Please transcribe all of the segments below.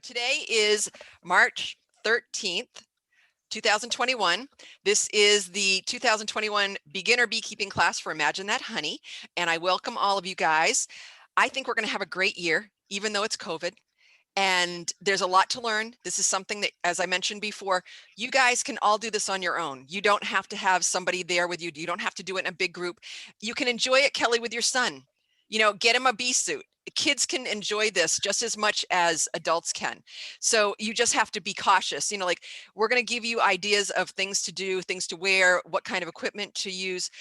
Today is March 13th, 2021. This is the 2021 beginner beekeeping class for Imagine That Honey, and I welcome all of you guys. I think we're going to have a great year, even though it's COVID, and there's a lot to learn. This is something that, as I mentioned before, you guys can all do this on your own. You don't have to have somebody there with you. You don't have to do it in a big group. You can enjoy it, Kelly, with your son. Get him a bee suit. Kids can enjoy this just as much as adults can. So you just have to be cautious. Like, we're going to give you ideas of things to do, things to wear, what kind of equipment to use.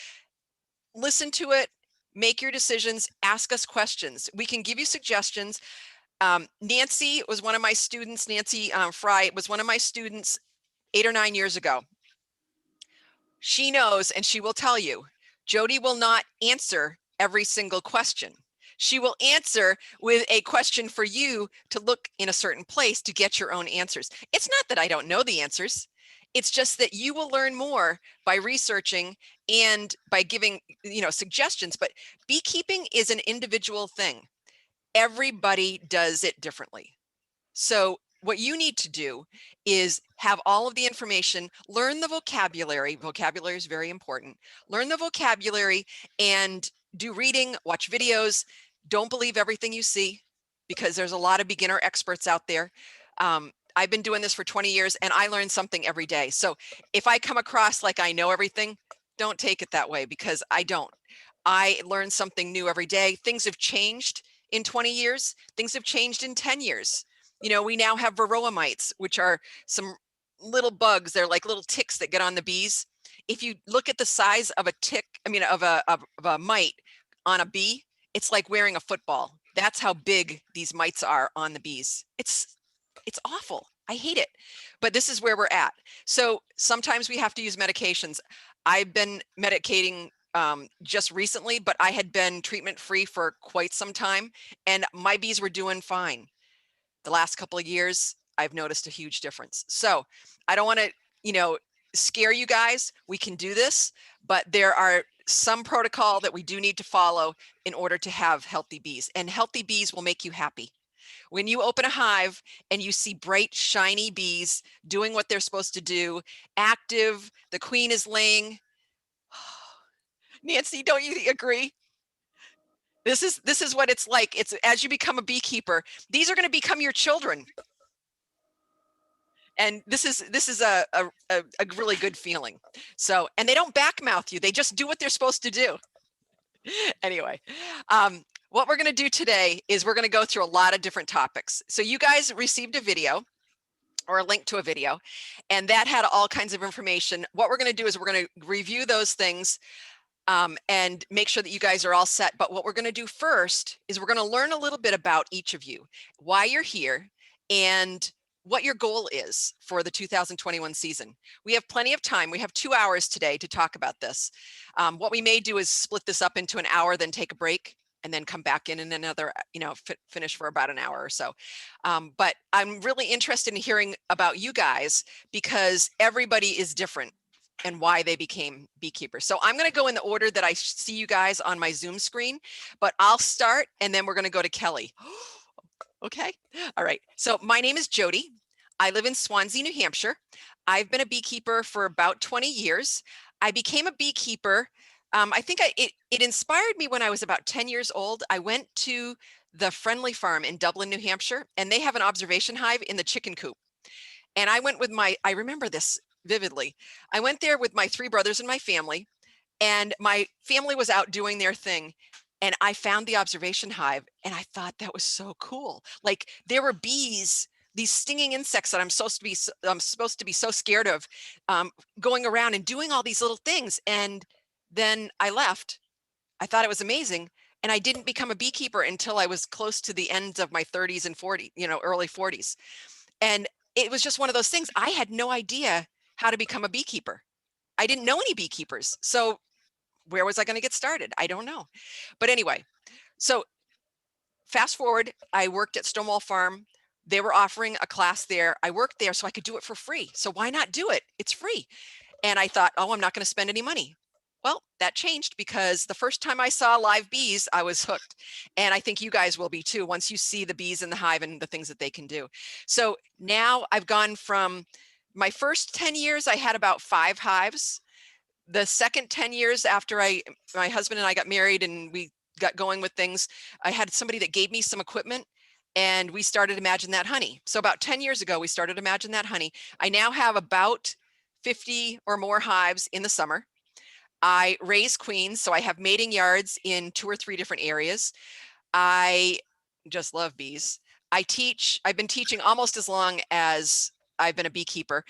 Listen to it, make your decisions, ask us questions. We can give you suggestions. Nancy was one of my students. Nancy Fry was one of my students 8 or 9 years ago. She knows, and she will tell you, Jody will not answer every single question. She will answer with a question for you to look in a certain place to get your own answers. It's not that I don't know the answers. It's just that you will learn more by researching and by giving, suggestions. But beekeeping is an individual thing. Everybody does it differently. So what you need to do is have all of the information, learn the vocabulary. Vocabulary is very important. Learn the vocabulary and do reading, watch videos. Don't believe everything you see, because there's a lot of beginner experts out there. I've been doing this for 20 years and I learn something every day. So if I come across like I know everything, don't take it that way, because I don't. I learn something new every day. Things have changed in 20 years. Things have changed in 10 years. We now have varroa mites, which are some little bugs. They're like little ticks that get on the bees. If you look at the size of a tick, of a mite on a bee, it's like wearing a football. That's how big these mites are on the bees. It's awful. I hate it, but this is where we're at. So sometimes we have to use medications. I've been medicating just recently, but I had been treatment free for quite some time, and my bees were doing fine. The last couple of years, I've noticed a huge difference. So I don't want to, scare you guys. We can do this, but there are some protocol that we do need to follow in order to have healthy bees, and healthy bees will make you happy. When you open a hive and you see bright, shiny bees doing what they're supposed to do, active, the queen is laying. Nancy, don't you agree? This is what it's like. It's as you become a beekeeper, these are going to become your children. And this is a really good feeling. So, and they don't backmouth you. They just do what they're supposed to do. Anyway, what we're going to do today is we're going to go through a lot of different topics. So you guys received a video or a link to a video, and that had all kinds of information. What we're going to do is we're going to review those things and make sure that you guys are all set. But what we're going to do first is we're going to learn a little bit about each of you, why you're here, and what your goal is for the 2021 season. We have plenty of time. We have 2 hours today to talk about this. What we may do is split this up into an hour, then take a break, and then come back in another, finish for about an hour or so. But I'm really interested in hearing about you guys, because everybody is different and why they became beekeepers. So I'm going to go in the order that I see you guys on my Zoom screen, but I'll start and then we're going to go to Kelly. Okay. All right. So my name is Jody. I live in Swanzey, New Hampshire. I've been a beekeeper for about 20 years. I became a beekeeper. I think it inspired me when I was about 10 years old. I went to the Friendly Farm in Dublin, New Hampshire, and they have an observation hive in the chicken coop. And I went with I remember this vividly. I went there with my 3 brothers and my family, and my family was out doing their thing. And I found the observation hive and I thought that was so cool. Like, there were bees, these stinging insects that I'm supposed to be so scared of, going around and doing all these little things. And then I left. I thought it was amazing. And I didn't become a beekeeper until I was close to the end of my 30s and 40s, early 40s. And it was just one of those things. I had no idea how to become a beekeeper. I didn't know any beekeepers. So where was I going to get started? I don't know. But anyway, so fast forward, I worked at Stonewall Farm. They were offering a class there. I worked there so I could do it for free. So why not do it? It's free. And I thought, oh, I'm not going to spend any money. Well, that changed because the first time I saw live bees, I was hooked. And I think you guys will be too, once you see the bees in the hive and the things that they can do. So now I've gone from my first 10 years, I had about 5 hives. The second 10 years after my husband and I got married and we got going with things, I had somebody that gave me some equipment and we started Imagine That Honey. So about 10 years ago, we started Imagine That Honey. I now have about 50 or more hives in the summer. I raise queens, so I have mating yards in 2 or 3 different areas. I just love bees. I've been teaching almost as long as I've been a beekeeper,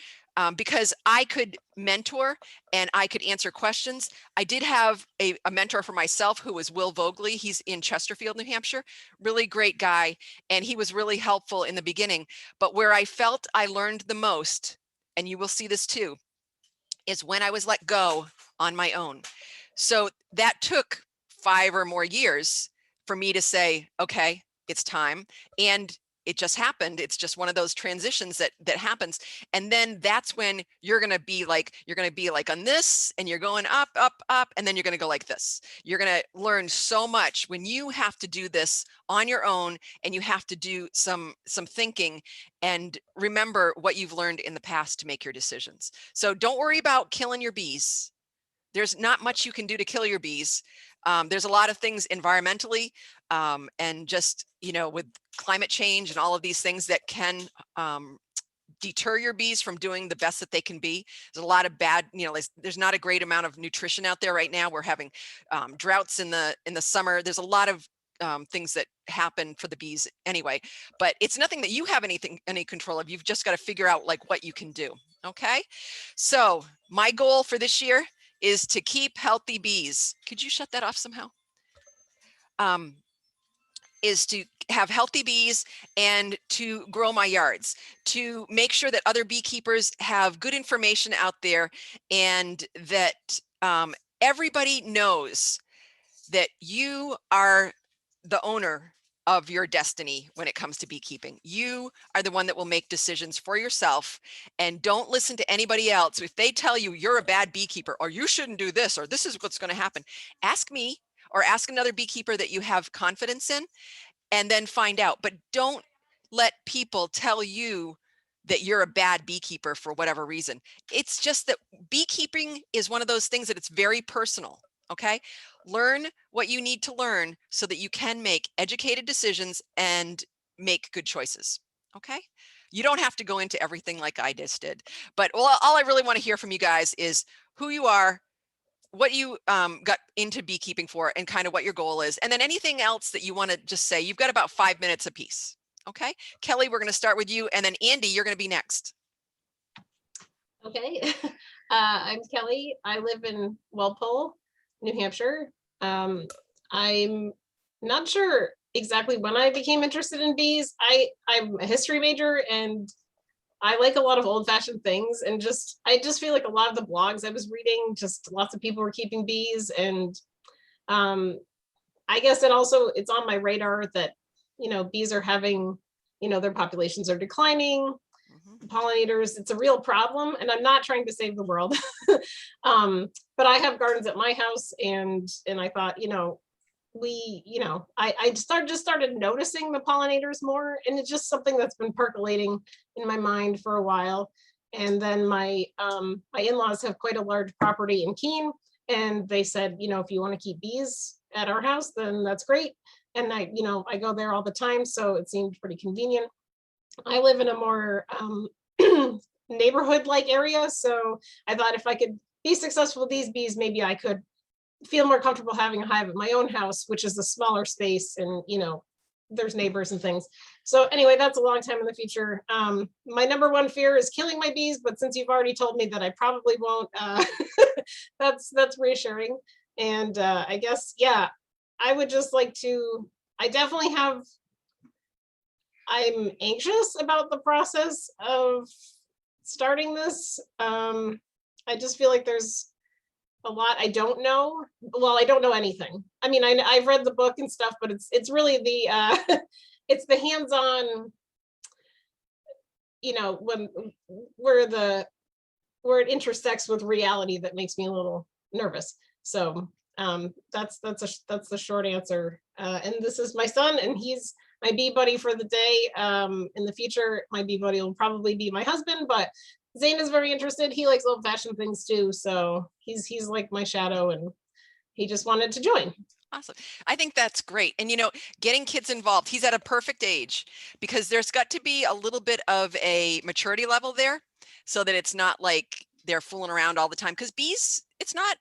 because I could mentor and I could answer questions. I did have a mentor for myself who was Will Vogley. He's in Chesterfield, New Hampshire, really great guy. And he was really helpful in the beginning. But where I felt I learned the most, and you will see this too, is when I was let go on my own. So that took 5 or more years for me to say, okay, it's time. And it just happened. It's just one of those transitions that happens. And then that's when you're going to be like on this, and you're going up, up, up, and then you're going to go like this. You're going to learn so much when you have to do this on your own, and you have to do some thinking and remember what you've learned in the past to make your decisions. So don't worry about killing your bees. There's not much you can do to kill your bees. There's a lot of things environmentally, and just, with climate change and all of these things that can deter your bees from doing the best that they can be. There's a lot of bad, there's not a great amount of nutrition out there right now. We're having droughts in the summer. There's a lot of things that happen for the bees anyway, but it's nothing that you have any control of. You've just got to figure out like what you can do. Okay. So my goal for this year is to keep healthy bees. Could you shut that off somehow? Is to have healthy bees and to grow my yards, to make sure that other beekeepers have good information out there, and that everybody knows that you are the owner of your destiny when it comes to beekeeping. You are the one that will make decisions for yourself, and don't listen to anybody else. If they tell you you're a bad beekeeper, or you shouldn't do this, or this is what's going to happen, ask me or ask another beekeeper that you have confidence in, and then find out. But don't let people tell you that you're a bad beekeeper for whatever reason. It's just that beekeeping is one of those things that it's very personal. Okay. Learn what you need to learn so that you can make educated decisions and make good choices. Okay. You don't have to go into everything like I just did, but all I really want to hear from you guys is who you are, what you got into beekeeping for, and kind of what your goal is. And then anything else that you want to just say. You've got about 5 minutes apiece. Okay. Kelly, we're going to start with you. And then Andy, you're going to be next. Okay. I'm Kelly. I live in Walpole, New Hampshire. I'm not sure exactly when I became interested in bees. I'm a history major, and I like a lot of old-fashioned things, and I just feel like a lot of the blogs I was reading, just lots of people were keeping bees, and I guess it's on my radar that bees are having, their populations are declining. Pollinators, it's a real problem, and I'm not trying to save the world. But I have gardens at my house, and I thought, I just started noticing the pollinators more, and it's just something that's been percolating in my mind for a while. And then my in-laws have quite a large property in Keene, and they said, if you want to keep bees at our house, then that's great. And I go there all the time, so it seemed pretty convenient. I live in a more neighborhood-like area, so I thought if I could be successful with these bees, maybe I could feel more comfortable having a hive at my own house, which is a smaller space, and there's neighbors and things. So anyway, that's a long time in the future. My number one fear is killing my bees, but since you've already told me that I probably won't, that's reassuring. And I guess, yeah, I would just like to, I'm anxious about the process of starting this. I just feel like there's a lot I don't know. Well, I don't know anything. I mean, I've read the book and stuff, but it's really the it's the hands-on, where it intersects with reality that makes me a little nervous. So that's the short answer. And this is my son, and he's my bee buddy for the day. In the future, my bee buddy will probably be my husband, but Zane is very interested. He likes old-fashioned things too, so he's like my shadow, and he just wanted to join. Awesome. I think that's great. And, getting kids involved, he's at a perfect age because there's got to be a little bit of a maturity level there so that it's not like they're fooling around all the time. Because bees, it's not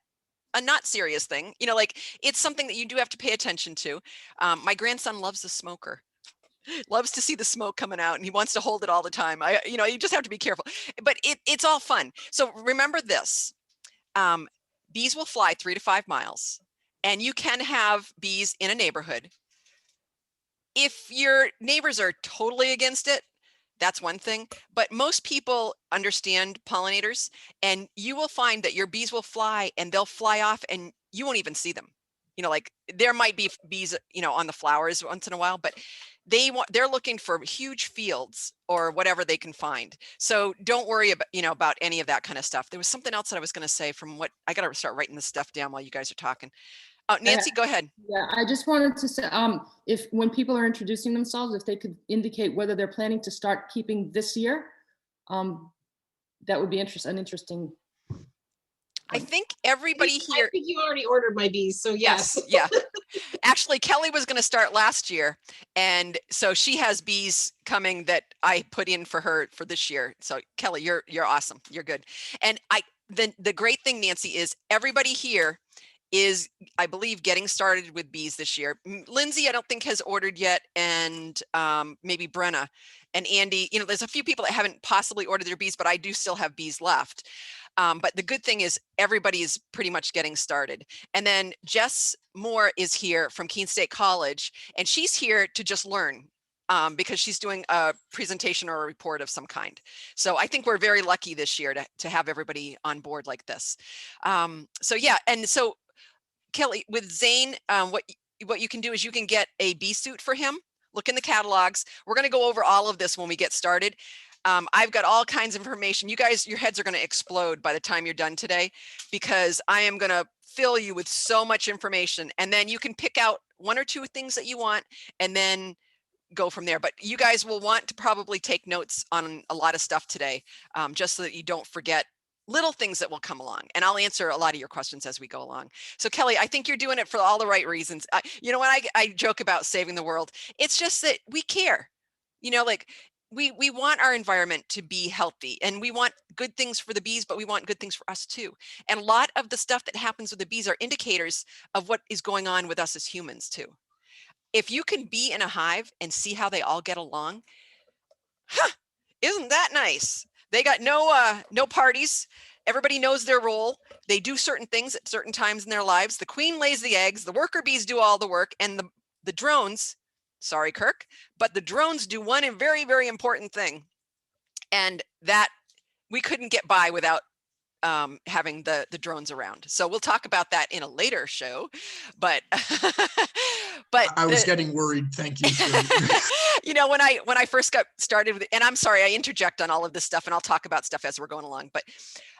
a not serious thing. Like it's something that you do have to pay attention to. My grandson loves the smoker. Loves to see the smoke coming out and he wants to hold it all the time. You just have to be careful, but it's all fun. So remember this, bees will fly 3 to 5 miles and you can have bees in a neighborhood. If your neighbors are totally against it, that's one thing, but most people understand pollinators and you will find that your bees will fly and they'll fly off and you won't even see them. Like there might be bees, on the flowers once in a while, but they're looking for huge fields or whatever they can find. So don't worry about, about any of that kind of stuff. There was something else that I was going to say from what I got to start writing this stuff down while you guys are talking. Nancy, go ahead. Yeah, I just wanted to say, if when people are introducing themselves, if they could indicate whether they're planning to start keeping this year, that would be an interesting. I think everybody here. I think you already ordered my bees, so yes. Yeah. Actually, Kelly was going to start last year, and so she has bees coming that I put in for her for this year. So Kelly, you're awesome. You're good. And the great thing, Nancy, is everybody here is, I believe, getting started with bees this year. Lindsay, I don't think has ordered yet, and maybe Brenna and Andy. There's a few people that haven't possibly ordered their bees, but I do still have bees left. But the good thing is everybody is pretty much getting started. And then Jess Moore is here from Keene State College, and she's here to just learn because she's doing a presentation or a report of some kind. So I think we're very lucky this year to have everybody on board like this. So yeah, and so Kelly, with Zane, what you can do is you can get a bee suit for him. Look in the catalogs. We're going to go over all of this when we get started. I've got all kinds of information. You guys, your heads are going to explode by the time you're done today because I am going to fill you with so much information. And then you can pick out 1 or 2 things that you want and then go from there. But you guys will want to probably take notes on a lot of stuff today, just so that you don't forget little things that will come along. And I'll answer a lot of your questions as we go along. So Kelly, I think you're doing it for all the right reasons. When I joke about saving the world, it's just that we care, like we want our environment to be healthy and we want good things for the bees, but we want good things for us too. And a lot of the stuff that happens with the bees are indicators of what is going on with us as humans too. If you can be in a hive and see how they all get along, isn't that nice? They got no parties. Everybody knows their role. They do certain things at certain times in their lives. The queen lays the eggs, the worker bees do all the work, and the drones, sorry, Kirk, but the drones do one very, very important thing. And that we couldn't get by without having the drones around. So we'll talk about that in a later show, but I was getting worried. Thank you. When I first got started with, and I'm sorry, I interject on all of this stuff and I'll talk about stuff as we're going along, but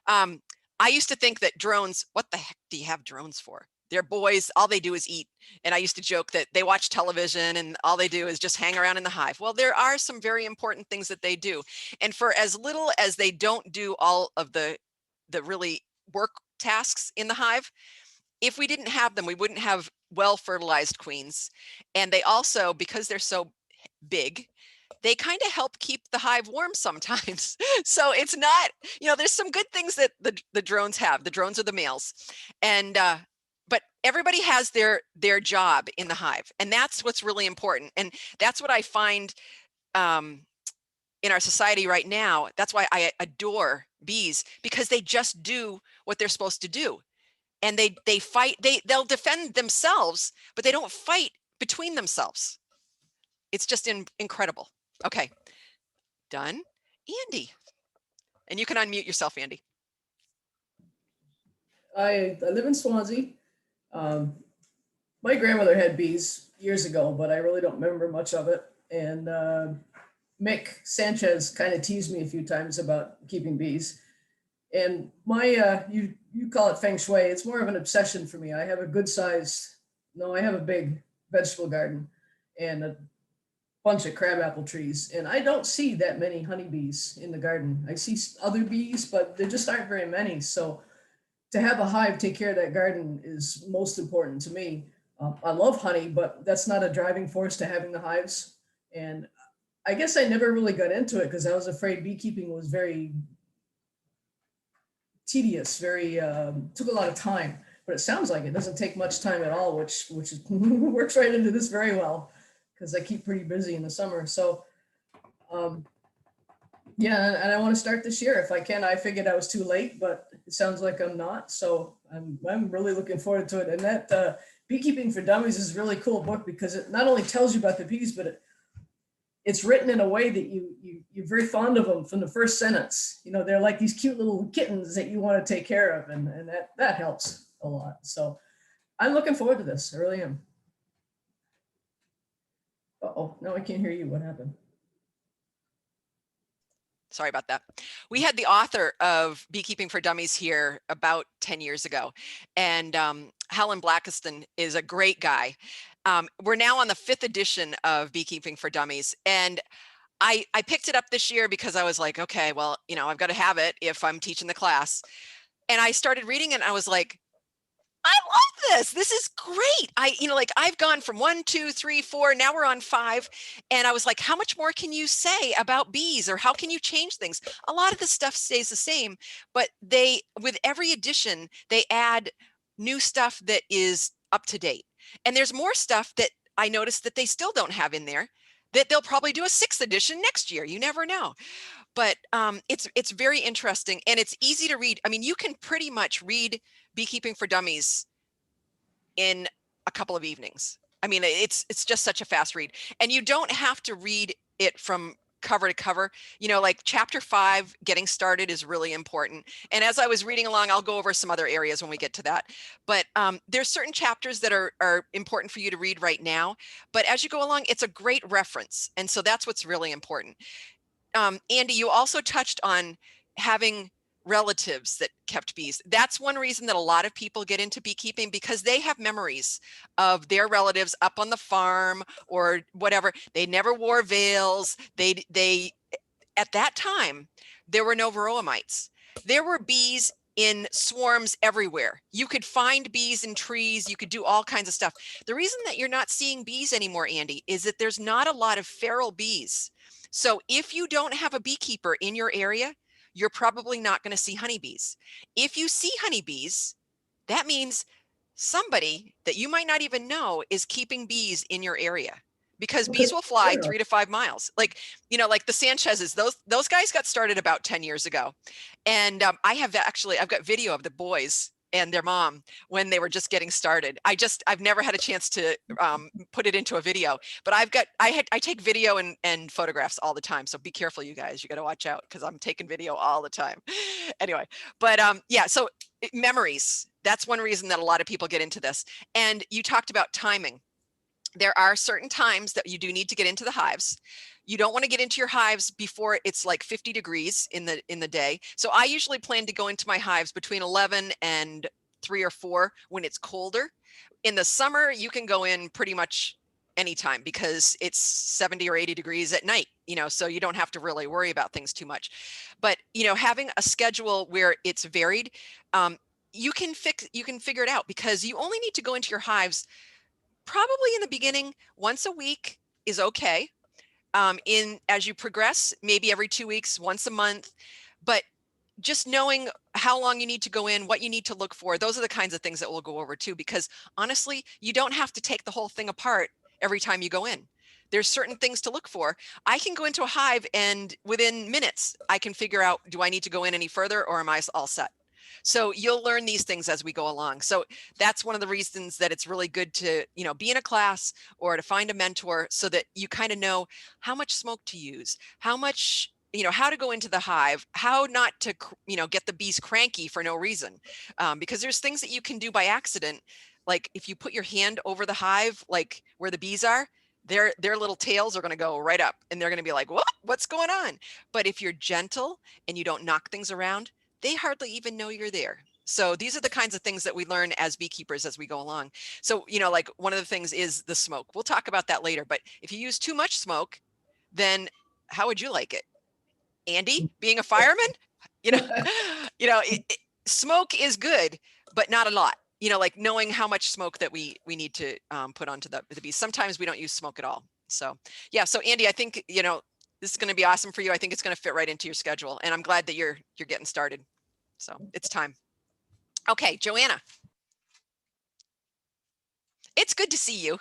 I used to think that drones, what the heck do you have drones for? They're boys, all they do is eat. And I used to joke that they watch television and all they do is just hang around in the hive. Well, there are some very important things that they do. And for as little as they don't do all of the really work tasks in the hive, if we didn't have them, we wouldn't have well-fertilized queens. And they also, because they're so big, they kind of help keep the hive warm sometimes. So it's not, there's some good things that the drones have. The drones are the males. And but everybody has their job in the hive. And that's what's really important. And that's what I find in our society right now. That's why I adore bees, because they just do what they're supposed to do. And they fight, they'll defend themselves, but they don't fight between themselves. It's just incredible. Okay, done. Andy, and you can unmute yourself, Andy. I live in Swanzey. My grandmother had bees years ago, but I really don't remember much of it. And Mick Sanchez kind of teased me a few times about keeping bees. And my, you call it feng shui. It's more of an obsession for me. I have a good sized, no, I have a big vegetable garden and a bunch of crabapple trees. And I don't see that many honeybees in the garden. I see other bees, but there just aren't very many. So to have a hive take care of that garden is most important to me. I love honey, but that's not a driving force to having the hives. And I guess I never really got into it because I was afraid beekeeping was very tedious, very took a lot of time. But it sounds like it doesn't take much time at all, which is, works right into this very well because I keep pretty busy in the summer. So yeah, and I want to start this year if I can. I figured I was too late, but it sounds like I'm not. So I'm really looking forward to it. And that Beekeeping for Dummies is a really cool book because it not only tells you about the bees, but it's written in a way that you're very fond of them from the first sentence. You know, they're like these cute little kittens that you want to take care of, and that helps a lot. So I'm looking forward to this. I really am. Uh-oh, no, I can't hear you. What happened? Sorry about that. We had the author of Beekeeping for Dummies here about 10 years ago. And Helen Blackiston is a great guy. We're now on the 5th edition of Beekeeping for Dummies. And I picked it up this year because I was like, okay, well, you know, I've got to have it if I'm teaching the class. And I started reading it and I was like, I love this. This is great. I've gone from 1, 2, 3, 4. Now we're on 5. And I was like, how much more can you say about bees, or how can you change things? A lot of the stuff stays the same, but with every edition, they add new stuff that is up to date. And there's more stuff that I noticed that they still don't have in there that they'll probably do a 6th edition next year. You never know. But it's very interesting and it's easy to read. I mean, you can pretty much read Beekeeping for Dummies in a couple of evenings. I mean, it's just such a fast read, and you don't have to read it from cover to cover. You know, like chapter 5, getting started, is really important. And as I was reading along, I'll go over some other areas when we get to that. But there's certain chapters that are important for you to read right now. But as you go along, it's a great reference. And so that's what's really important. Andy, you also touched on having relatives that kept bees. That's one reason that a lot of people get into beekeeping, because they have memories of their relatives up on the farm or whatever. They never wore veils. They at that time, there were no varroa mites. There were bees in swarms everywhere. You could find bees in trees. You could do all kinds of stuff. The reason that you're not seeing bees anymore, Andy, is that there's not a lot of feral bees. So if you don't have a beekeeper in your area, you're probably not going to see honeybees. If you see honeybees, that means somebody that you might not even know is keeping bees in your area, because bees will fly 3 to 5 miles. Like, you know, like the Sanchez's, those guys got started about 10 years ago. And I've got video of the boys and their mom when they were just getting started. I've never had a chance to put it into a video, but I take video and photographs all the time. So be careful, you guys, you got to watch out, because I'm taking video all the time. Anyway, but yeah, so memories, that's one reason that a lot of people get into this. And you talked about timing. There are certain times that you do need to get into the hives. You don't want to get into your hives before it's like 50 degrees in the day. So I usually plan to go into my hives between 11 and 3 or 4 when it's colder. In the summer, you can go in pretty much anytime because it's 70 or 80 degrees at night, you know, so you don't have to really worry about things too much. But, you know, having a schedule where it's varied, you can figure it out, because you only need to go into your hives probably in the beginning. Once a week is okay. As you progress, maybe every 2 weeks, once a month, but just knowing how long you need to go in, what you need to look for, those are the kinds of things that we'll go over too, because honestly, you don't have to take the whole thing apart every time you go in. There's certain things to look for. I can go into a hive and within minutes, I can figure out, do I need to go in any further, or am I all set? So you'll learn these things as we go along. So that's one of the reasons that it's really good to, you know, be in a class or to find a mentor, so that you kind of know how much smoke to use, how much, you know, how to go into the hive, how not to, you know, get the bees cranky for no reason. Because there's things that you can do by accident. Like if you put your hand over the hive, like where the bees are, their little tails are going to go right up and they're going to be like, what's going on? But if you're gentle and you don't knock things around, they hardly even know you're there. So these are the kinds of things that we learn as beekeepers as we go along. So, you know, like one of the things is the smoke. We'll talk about that later, but if you use too much smoke, then how would you like it? Andy, being a fireman, you know, smoke is good, but not a lot. You know, like knowing how much smoke that we need to put onto the bees. Sometimes we don't use smoke at all. So yeah, so Andy, I think, you know, this is going to be awesome for you. I think it's going to fit right into your schedule, and I'm glad that you're getting started. So it's time. Okay, Joanna. It's good to see you.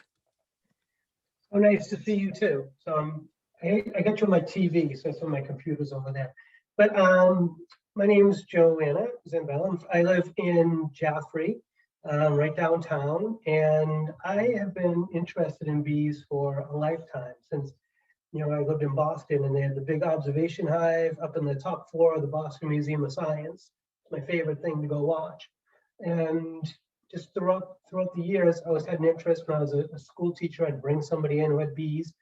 Oh, nice to see you too. So I got you on my TV, so some of my computer's over there. But my name's Joanna Zambella. I live in Jaffrey, right downtown, and I have been interested in bees for a lifetime since, you know, I lived in Boston, and they had the big observation hive up in the top floor of the Boston Museum of Science. It's my favorite thing to go watch. And just throughout the years, I always had an interest. When I was a school teacher, I'd bring somebody in who had bees,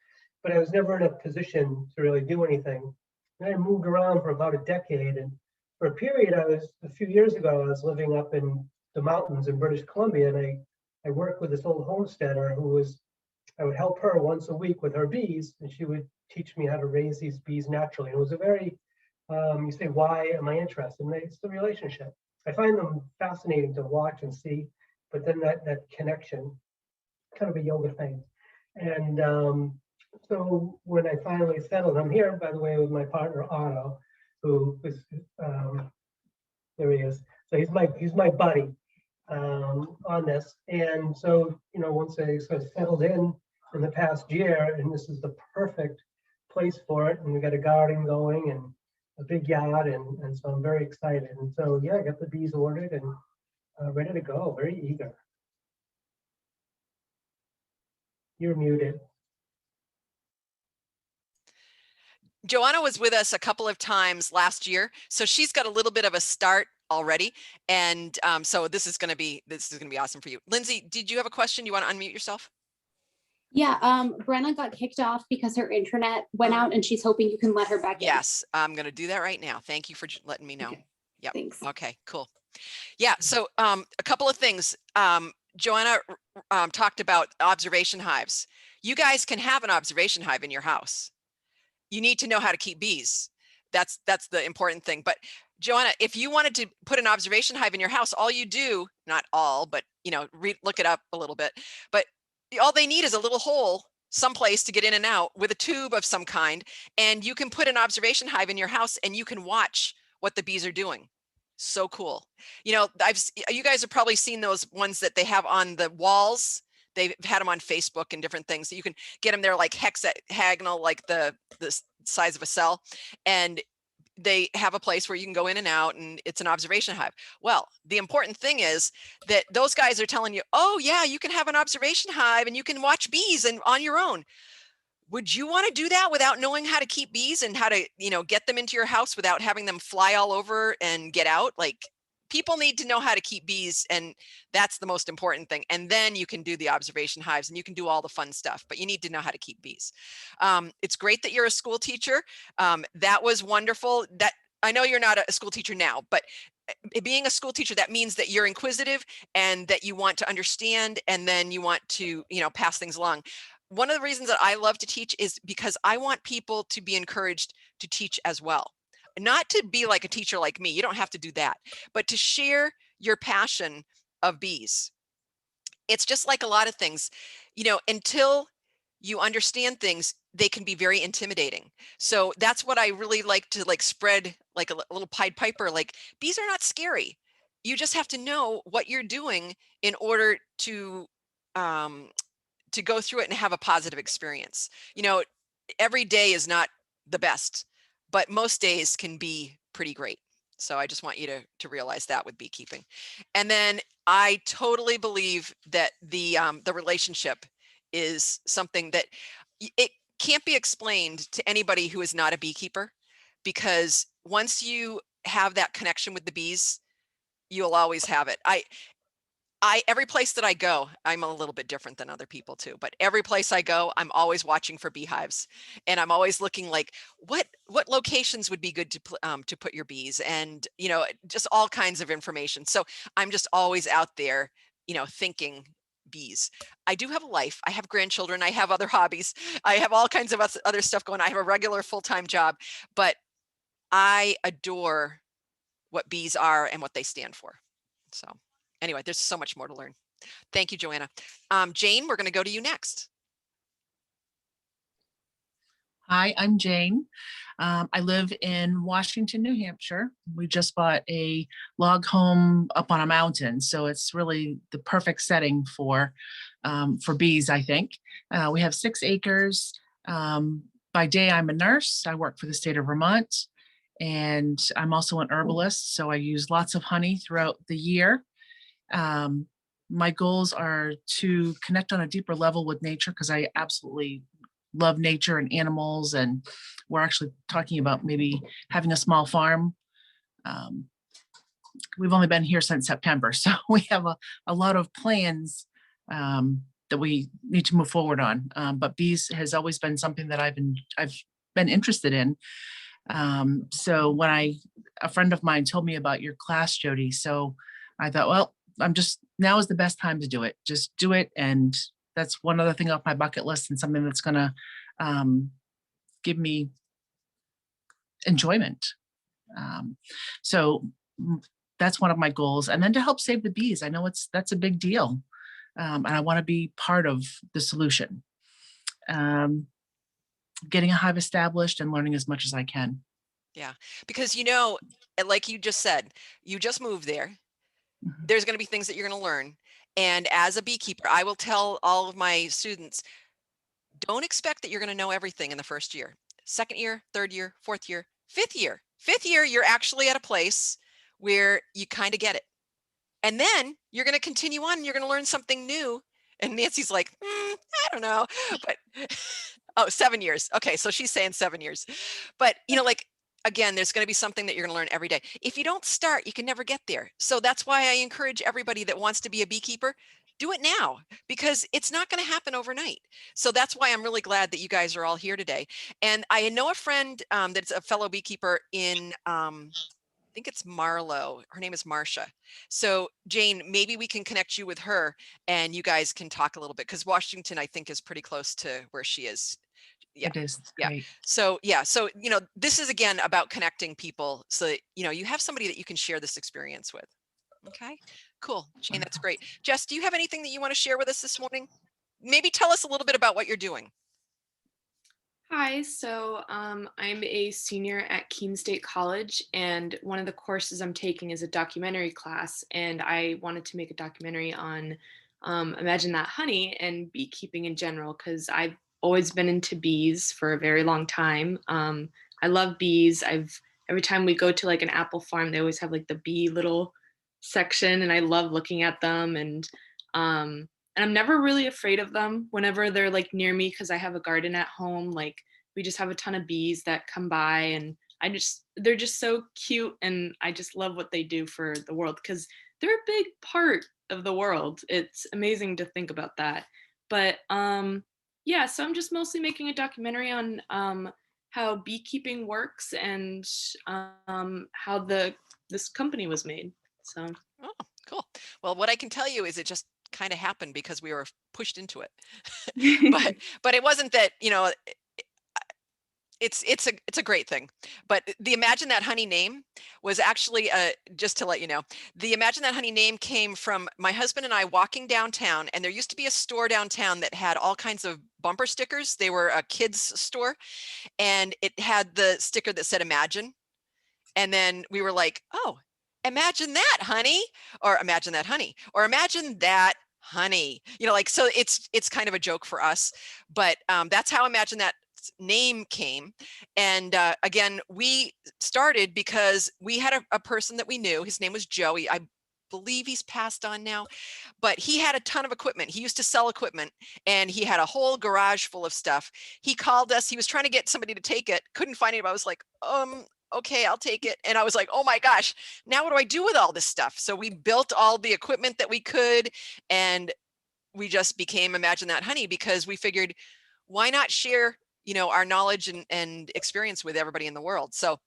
but I was never in a position to really do anything. And I moved around for about a decade, and for a period, a few years ago, I was living up in the mountains in British Columbia, and I worked with this old homesteader I would help her once a week with her bees, and she would teach me how to raise these bees naturally. And it was a very, you say, why am I interested? And it's the relationship. I find them fascinating to watch and see, but then that connection, kind of a yoga thing. And so when I finally settled, I'm here, by the way, with my partner Otto, who is there he is. So he's my buddy on this. And so, you know, once I sort of settled in the past year, and this is the perfect place for it, and we got a garden going and a big yard, and so I'm very excited. And so yeah, I got the bees ordered and ready to go. Very eager. You're muted. Joanna was with us a couple of times last year, so she's got a little bit of a start already, and so this is going to be awesome for you. Lindsay, did you have a question? You want to unmute yourself? Yeah, Brenna got kicked off because her internet went out, and she's hoping you can let her back in. Yes, I'm going to do that right now. Thank you for letting me know. Okay. Yep. Thanks. Okay, cool. Yeah, so a couple of things. Joanna talked about observation hives. You guys can have an observation hive in your house. You need to know how to keep bees. That's the important thing. But Joanna, if you wanted to put an observation hive in your house, all you do, not all, but you know, look it up a little bit, but all they need is a little hole someplace to get in and out with a tube of some kind, and you can put an observation hive in your house and you can watch what the bees are doing. So cool. You know, you guys have probably seen those ones that they have on the walls. They've had them on Facebook and different things. So you can get them there like hexagonal, like the size of a cell. And they have a place where you can go in and out, and it's an observation hive. Well, the important thing is that those guys are telling you, oh yeah, you can have an observation hive and you can watch bees and on your own. Would you want to do that without knowing how to keep bees and how to, you know, get them into your house without having them fly all over and get out? Like, people need to know how to keep bees, and that's the most important thing. And then you can do the observation hives and you can do all the fun stuff, but you need to know how to keep bees. It's great that you're a school teacher. That was wonderful. That I know you're not a school teacher now, but being a school teacher, that means that you're inquisitive and that you want to understand, and then you want to, you know, pass things along. One of the reasons that I love to teach is because I want people to be encouraged to teach as well. Not to be like a teacher like me, you don't have to do that, but to share your passion of bees. It's just like a lot of things, you know, until you understand things, they can be very intimidating. So that's what I really like to spread like a little Pied Piper, like bees are not scary. You just have to know what you're doing in order to go through it and have a positive experience. You know, every day is not the best, but most days can be pretty great. So I just want you to realize that with beekeeping. And then I totally believe that the relationship is something that it can't be explained to anybody who is not a beekeeper, because once you have that connection with the bees, you'll always have it. every place that I go, I'm a little bit different than other people too, but every place I go, I'm always watching for beehives, and I'm always looking like what locations would be good to put your bees, and just all kinds of information. So I'm just always out there, thinking bees. I do have a life. I have grandchildren. I have other hobbies. I have all kinds of other stuff going on. I have a regular full-time job, but I adore what bees are and what they stand for. So anyway, there's so much more to learn. Thank you, Joanna. Jane, we're going to go to you next. Hi, I'm Jane. I live in Washington, New Hampshire. We just bought a log home up on a mountain, so it's really the perfect setting for bees, I think. We have 6 acres. By day, I'm a nurse. I work for the state of Vermont, and I'm also an herbalist, so I use lots of honey throughout the year. My goals are to connect on a deeper level with nature, because I absolutely love nature and animals, and we're actually talking about maybe having a small farm. We've only been here since September, so we have a lot of plans that we need to move forward on. But bees has always been something that I've been interested in. So when a friend of mine told me about your class, Jody, so I thought, well, now is the best time to do it. Just do it. And that's one other thing off my bucket list, and something that's going to give me enjoyment. So that's one of my goals. And then to help save the bees. I know that's a big deal. And I want to be part of the solution. Getting a hive established and learning as much as I can. Yeah, because like you just said, you just moved there. Mhm. There's going to be things that you're going to learn. And as a beekeeper, I will tell all of my students, don't expect that you're going to know everything in the first year. Second year, third year, fourth year, fifth year. Fifth year, you're actually at a place where you kind of get it. And then you're going to continue on and you're going to learn something new. And Nancy's like, I don't know, but oh, 7 years. Okay, so she's saying 7 years. But like, again, there's going to be something that you're going to learn every day. If you don't start, you can never get there. So that's why I encourage everybody that wants to be a beekeeper, do it now, because it's not going to happen overnight. So that's why I'm really glad that you guys are all here today. And I know a friend that's a fellow beekeeper in, I think it's Marlow. Her name is Marcia. So Jane, maybe we can connect you with her and you guys can talk a little bit, because Washington, I think, is pretty close to where she is. Yeah. It is. Yeah. Great. So this is again about connecting people so that you have somebody that you can share this experience with. Okay, cool. Jane, that's great. Jess, do you have anything that you want to share with us this morning? Maybe tell us a little bit about what you're doing. Hi, so I'm a senior at Keene State College, and one of the courses I'm taking is a documentary class, and I wanted to make a documentary on Imagine That Honey and beekeeping in general, because I've always been into bees for a very long time. I love bees. Every time we go to like an apple farm, they always have like the bee little section, and I love looking at them, and I'm never really afraid of them whenever they're like near me, because I have a garden at home. Like we just have a ton of bees that come by, and they're just so cute, and I just love what they do for the world, because they're a big part of the world. It's amazing to think about that. But yeah, so I'm just mostly making a documentary on how beekeeping works and how this company was made. So Oh, cool. Well, what I can tell you is it just kind of happened because we were pushed into it. but it wasn't that, it's a great thing. But the Imagine That Honey name was actually, just to let you know, the Imagine That Honey name came from my husband and I walking downtown, and there used to be a store downtown that had all kinds of bumper stickers. They were a kids store, and it had the sticker that said Imagine. And then we were like, oh, imagine that, honey, or imagine that honey, or imagine that honey, so it's kind of a joke for us, but that's how Imagine That name came. And again, we started because we had a person that we knew. His name was Joey. I believe he's passed on now, but he had a ton of equipment. He used to sell equipment, and he had a whole garage full of stuff. He called us. He was trying to get somebody to take it, couldn't find anybody. I was like, okay, I'll take it. And I was like, oh my gosh, now what do I do with all this stuff? So we built all the equipment that we could, and we just became Imagine That Honey, because we figured, why not share, our knowledge and experience with everybody in the world? So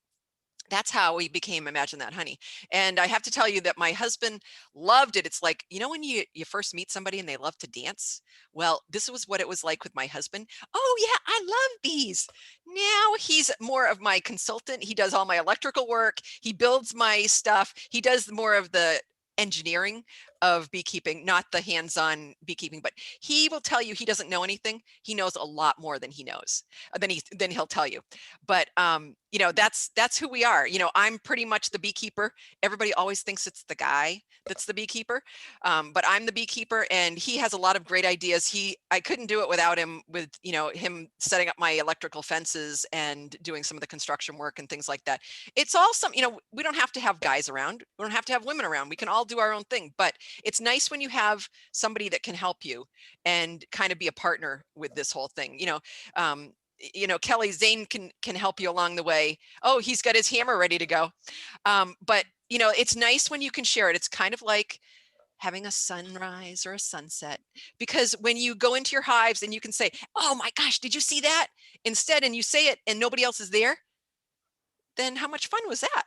that's how we became Imagine That Honey. And I have to tell you that my husband loved it. It's like, when you first meet somebody and they love to dance. Well, this was what it was like with my husband. Oh yeah, I love bees. Now he's more of my consultant. He does all my electrical work. He builds my stuff. He does more of the engineering of beekeeping, not the hands-on beekeeping, but he will tell you he doesn't know anything. He knows a lot more than he knows, than he'll tell you. But that's who we are. I'm pretty much the beekeeper. Everybody always thinks it's the guy that's the beekeeper, but I'm the beekeeper, and he has a lot of great ideas. I couldn't do it without him, with him setting up my electrical fences and doing some of the construction work and things like that. It's all we don't have to have guys around. We don't have to have women around. We can all do our own thing, but it's nice when you have somebody that can help you and kind of be a partner with this whole thing. Kelly Zane can help you along the way. Oh, he's got his hammer ready to go. But it's nice when you can share it. It's kind of like having a sunrise or a sunset, because when you go into your hives and you can say, oh my gosh, did you see that? Instead, and you say it and nobody else is there, then how much fun was that?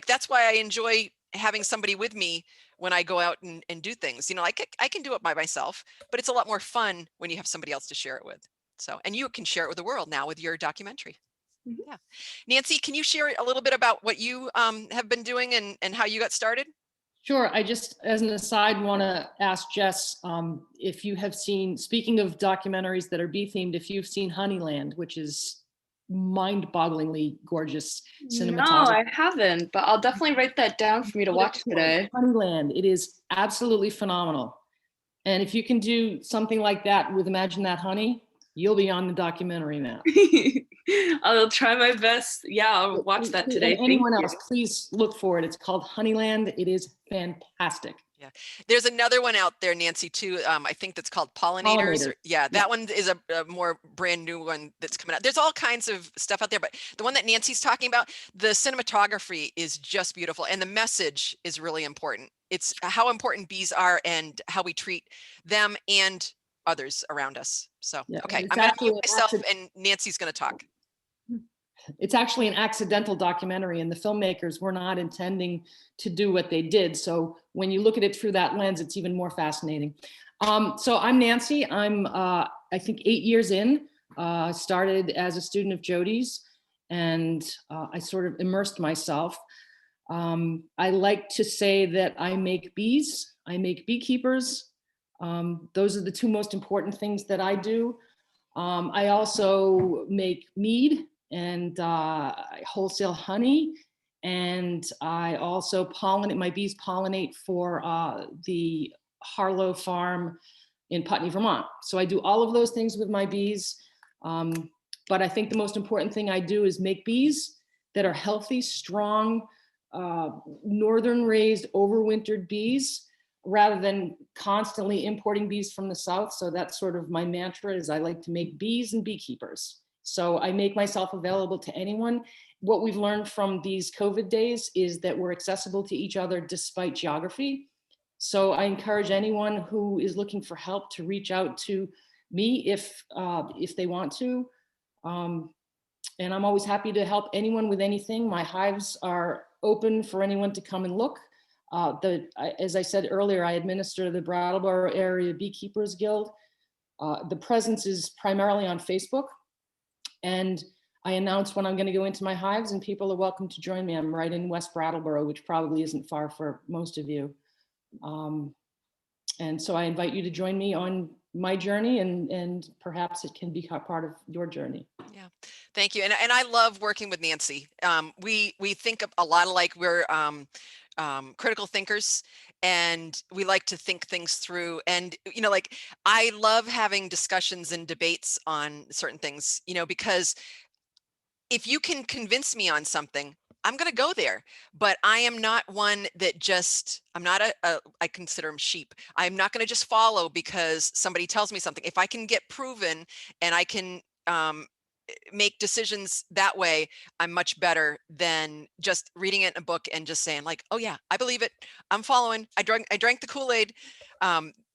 That's why I enjoy having somebody with me when I go out and do things. I can do it by myself, but it's a lot more fun when you have somebody else to share it with. So, and you can share it with the world now with your documentary. Yeah. Nancy, can you share a little bit about what you have been doing and how you got started? Sure. I just, as an aside, want to ask Jess if you have seen, speaking of documentaries that are bee themed, if you've seen Honeyland, which is mind-bogglingly gorgeous cinematography. No, I haven't, but I'll definitely write that down for me to watch today. Honeyland, it is absolutely phenomenal. And if you can do something like that with Imagine That Honey, you'll be on the documentary now. I'll try my best. Yeah, I'll watch that today. And anyone else, please look for it. It's called Honeyland. It is fantastic. Yeah, there's another one out there, Nancy, too. I think that's called Pollinators. Yeah, that one is a more brand new one that's coming out. There's all kinds of stuff out there, but the one that Nancy's talking about, the cinematography is just beautiful, and the message is really important. It's how important bees are and how we treat them and others around us. So, yeah, okay, I'm going to mute myself, and Nancy's going to talk. It's actually an accidental documentary, and the filmmakers were not intending to do what they did. So when you look at it through that lens, it's even more fascinating. So I'm Nancy. I'm, I think, 8 years in. Started as a student of Jody's, and I sort of immersed myself. I like to say that I make bees. I make beekeepers. Those are the two most important things that I do. I also make mead and wholesale honey, and I also pollinate, my bees pollinate for the Harlow farm in Putney, Vermont. So I do all of those things with my bees, but I think the most important thing I do is make bees that are healthy, strong, northern raised, overwintered bees, rather than constantly importing bees from the south. So that's sort of my mantra, is I like to make bees and beekeepers. So I make myself available to anyone. What we've learned from these COVID days is that we're accessible to each other despite geography. So I encourage anyone who is looking for help to reach out to me if they want to. And I'm always happy to help anyone with anything. My hives are open for anyone to come and look. As I said earlier, I administer the Brattleboro Area Beekeepers Guild. The presence is primarily on Facebook. And I announce when I'm going to go into my hives, and people are welcome to join me. I'm right in West Brattleboro, which probably isn't far for most of you. And so I invite you to join me on my journey, and perhaps it can be part of your journey. Yeah, thank you. And I love working with Nancy. We think a lot alike. We're critical thinkers, and we like to think things through. And like, I love having discussions and debates on certain things, because if you can convince me on something, I'm going to go there. But I am not one that I'm not I consider them sheep. I'm not going to just follow because somebody tells me something. If I can get proven and I can make decisions that way, I'm much better than just reading it in a book and just saying like, oh yeah, I believe it. I'm following. I drank the Kool-Aid.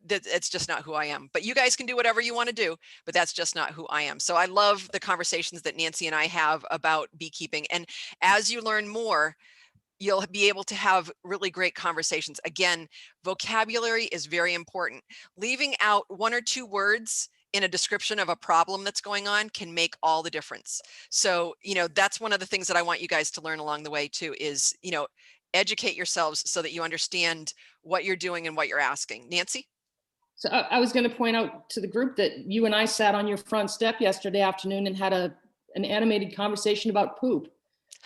It's just not who I am. But you guys can do whatever you want to do, but that's just not who I am. So I love the conversations that Nancy and I have about beekeeping. And as you learn more, you'll be able to have really great conversations. Again, vocabulary is very important. Leaving out 1 or 2 words in a description of a problem that's going on can make all the difference. So, that's one of the things that I want you guys to learn along the way too, is, educate yourselves so that you understand what you're doing and what you're asking. Nancy? So I was going to point out to the group that you and I sat on your front step yesterday afternoon and had an animated conversation about poop,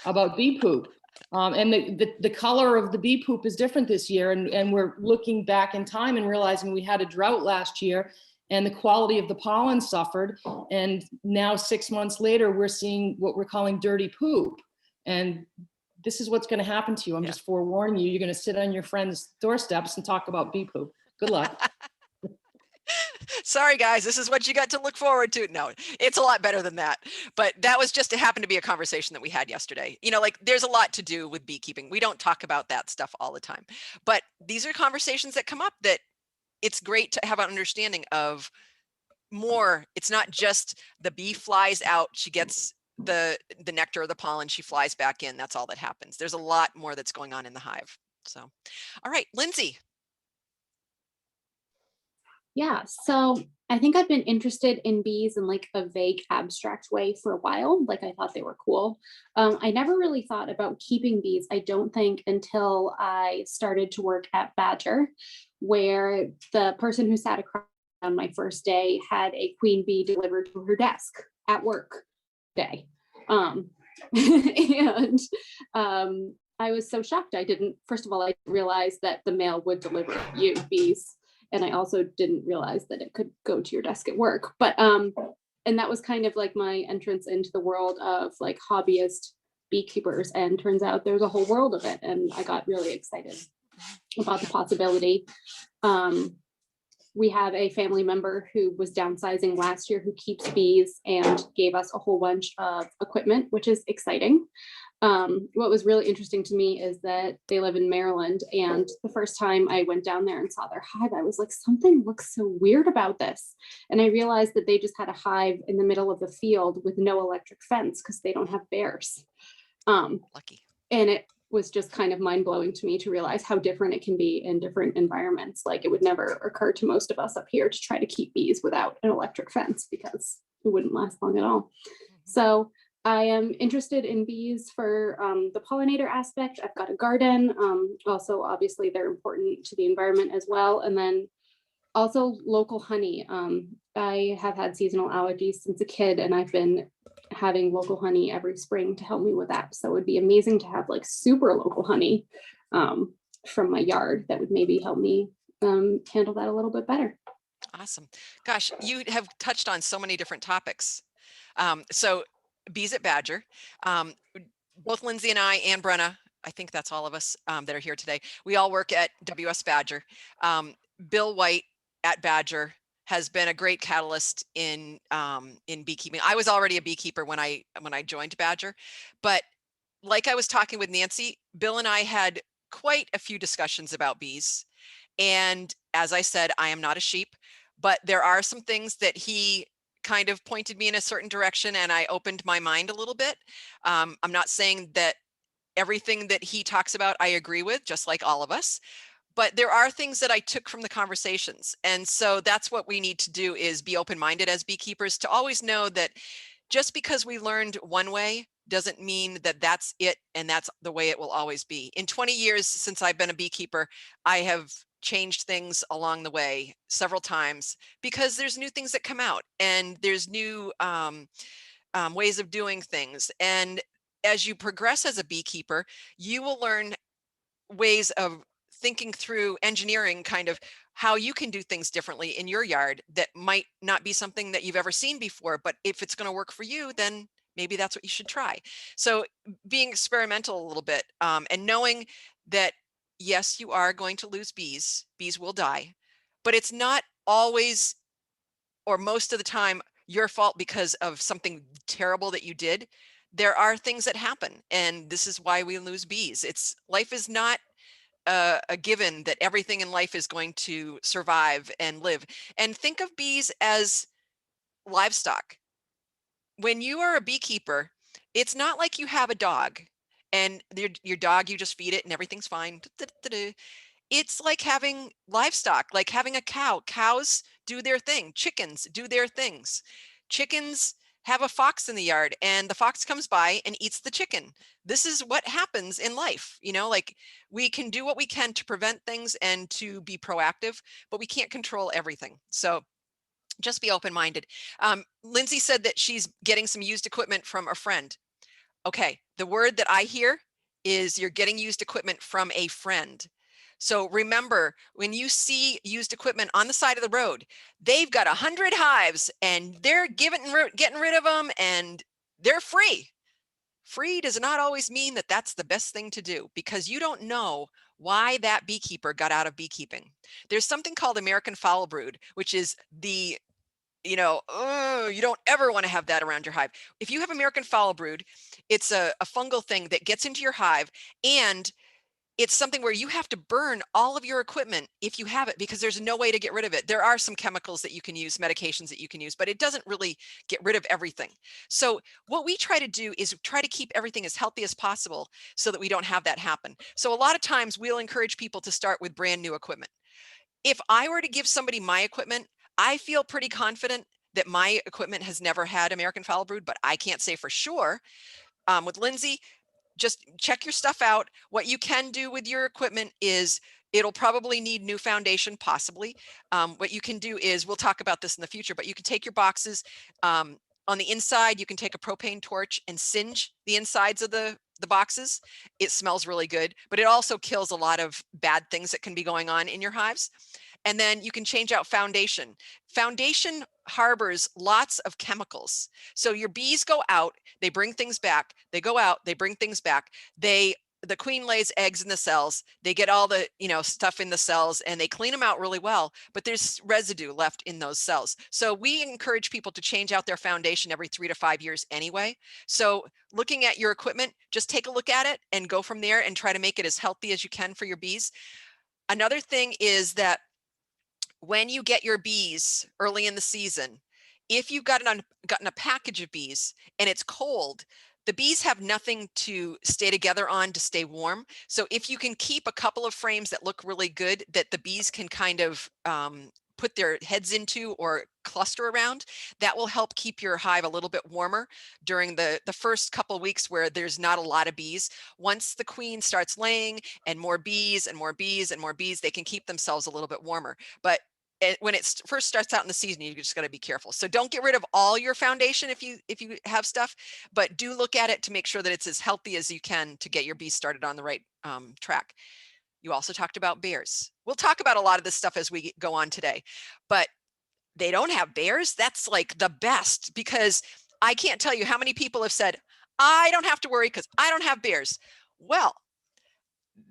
about bee poop. And the color of the bee poop is different this year. And we're looking back in time and realizing we had a drought last year and the quality of the pollen suffered. And now 6 months later, we're seeing what we're calling dirty poop. And this is what's going to happen to you. I'm just forewarning you. You're going to sit on your friends' doorsteps and talk about bee poop. Good luck. Sorry, guys, this is what you got to look forward to. No, it's a lot better than that. But that was just, it happened to be a conversation that we had yesterday. Like there's a lot to do with beekeeping. We don't talk about that stuff all the time. But these are conversations that come up that it's great to have an understanding of more. It's not just the bee flies out, she gets the nectar or the pollen, she flies back in. That's all that happens. There's a lot more that's going on in the hive. So, all right, Lindsay. Yeah, so I think I've been interested in bees in like a vague abstract way for a while. Like I thought they were cool. I never really thought about keeping bees, I don't think, until I started to work at Badger, where the person who sat across on my first day had a queen bee delivered to her desk at work day. And I was so shocked. First of all, I didn't realize that the mail would deliver you bees. And I also didn't realize that it could go to your desk at work. But, and that was kind of like my entrance into the world of like hobbyist beekeepers. And turns out there's a whole world of it. And I got really excited about the possibility. We have a family member who was downsizing last year who keeps bees and gave us a whole bunch of equipment, which is exciting. What was really interesting to me is that they live in Maryland, and the first time I went down there and saw their hive, I was like, something looks so weird about this. And I realized that they just had a hive in the middle of the field with no electric fence because they don't have bears. Lucky. And it was just kind of mind blowing to me to realize how different it can be in different environments. Like it would never occur to most of us up here to try to keep bees without an electric fence because it wouldn't last long at all. So I am interested in bees for the pollinator aspect. I've got a garden. Also, obviously, they're important to the environment as well. And then also local honey. I have had seasonal allergies since a kid, and I've been having local honey every spring to help me with that. So it would be amazing to have like super local honey from my yard that would maybe help me handle that a little bit better. Awesome. Gosh, you have touched on so many different topics. So bees at Badger, both Lindsay and I and Brenna, I think that's all of us that are here today. We all work at WS Badger. Bill White at Badger has been a great catalyst in beekeeping. I was already a beekeeper when I joined Badger, but like I was talking with Nancy, Bill and I had quite a few discussions about bees. And as I said, I am not a sheep, but there are some things that he kind of pointed me in a certain direction, and I opened my mind a little bit. I'm not saying that everything that he talks about I agree with, just like all of us, but there are things that I took from the conversations. And so that's what we need to do, is be open-minded as beekeepers, to always know that just because we learned one way doesn't mean that that's it and that's the way it will always be. In 20 years since I've been a beekeeper, I have changed things along the way several times because there's new things that come out and there's new ways of doing things. And as you progress as a beekeeper, you will learn ways of thinking through engineering, kind of how you can do things differently in your yard that might not be something that you've ever seen before, but if it's going to work for you, then maybe that's what you should try. So being experimental a little bit, and knowing that yes, you are going to lose bees will die, but it's not always, or most of the time, your fault because of something terrible that you did. There are things that happen, and this is why we lose bees. Life is not a given that everything in life is going to survive and live. And think of bees as livestock. When you are a beekeeper, it's not like you have a dog and your dog, you just feed it and everything's fine. It's like having livestock, like having a cow. Cows do their thing. Chickens do their things. Chickens have a fox in the yard and the fox comes by and eats the chicken. This is what happens in life. Like we can do what we can to prevent things and to be proactive, but we can't control everything. So just be open-minded. Lindsay said that she's getting some used equipment from a friend. Okay, the word that I hear is you're getting used equipment from a friend. So remember, when you see used equipment on the side of the road, they've got 100 hives and they're getting rid of them and they're free. Free does not always mean that that's the best thing to do, because you don't know why that beekeeper got out of beekeeping. There's something called American foul brood, which is the you don't ever want to have that around your hive. If you have American foul brood, it's a fungal thing that gets into your hive, and it's something where you have to burn all of your equipment if you have it, because there's no way to get rid of it. There are some chemicals that you can use, medications that you can use, but it doesn't really get rid of everything. So what we try to do is try to keep everything as healthy as possible so that we don't have that happen. So a lot of times we'll encourage people to start with brand new equipment. If I were to give somebody my equipment, I feel pretty confident that my equipment has never had American foul brood, but I can't say for sure. With Lindsay, just check your stuff out. What you can do with your equipment is it'll probably need new foundation, possibly. What you can do is, we'll talk about this in the future, but you can take your boxes. On the inside, you can take a propane torch and singe the insides of the boxes. It smells really good, but it also kills a lot of bad things that can be going on in your hives. And then you can change out foundation. Foundation harbors lots of chemicals. So your bees go out, they bring things back, they go out, they bring things back. The queen lays eggs in the cells, they get all the stuff in the cells and they clean them out really well, but there's residue left in those cells. So we encourage people to change out their foundation every 3 to 5 years anyway. So looking at your equipment, just take a look at it and go from there and try to make it as healthy as you can for your bees. Another thing is that when you get your bees early in the season, if you've gotten a package of bees and it's cold, the bees have nothing to stay together on to stay warm. So if you can keep a couple of frames that look really good, that the bees can kind of put their heads into or cluster around, that will help keep your hive a little bit warmer during the first couple of weeks where there's not a lot of bees. Once the queen starts laying and more bees and more bees and more bees, they can keep themselves a little bit warmer. But when it first starts out in the season, you just got to be careful. So don't get rid of all your foundation if you have stuff, but do look at it to make sure that it's as healthy as you can to get your bees started on the right track. You also talked about bears. We'll talk about a lot of this stuff as we go on today, but they don't have bears. That's like the best, because I can't tell you how many people have said, I don't have to worry because I don't have bears. Well,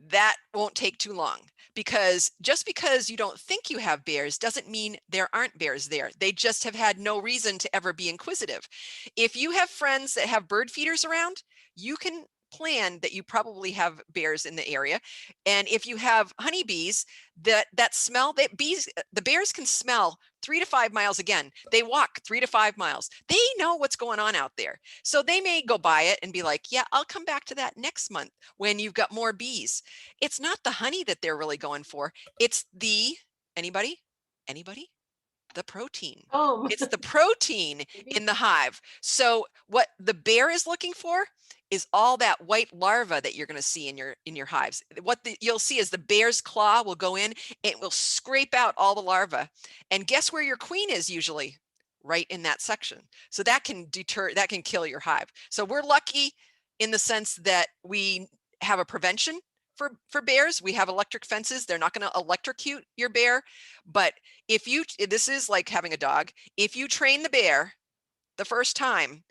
that won't take too long, because just because you don't think you have bears doesn't mean there aren't bears there. They just have had no reason to ever be inquisitive. If you have friends that have bird feeders around, you can plan that you probably have bears in the area. And if you have honeybees, that smell, the bears can smell 3 to 5 miles. Again, they walk 3 to 5 miles. They know what's going on out there. So they may go by it and be like, yeah, I'll come back to that next month when you've got more bees. It's not the honey that they're really going for. It's anybody? The protein. Oh, It's the protein in the hive. So what the bear is looking for is all that white larva that you're going to see in your hives. What you'll see is the bear's claw will go in, it will scrape out all the larvae. And guess where your queen is usually? Right in that section. So that can kill your hive. So we're lucky in the sense that we have a prevention for bears. We have electric fences. They're not going to electrocute your bear, but this is like having a dog. If you train the bear the first time,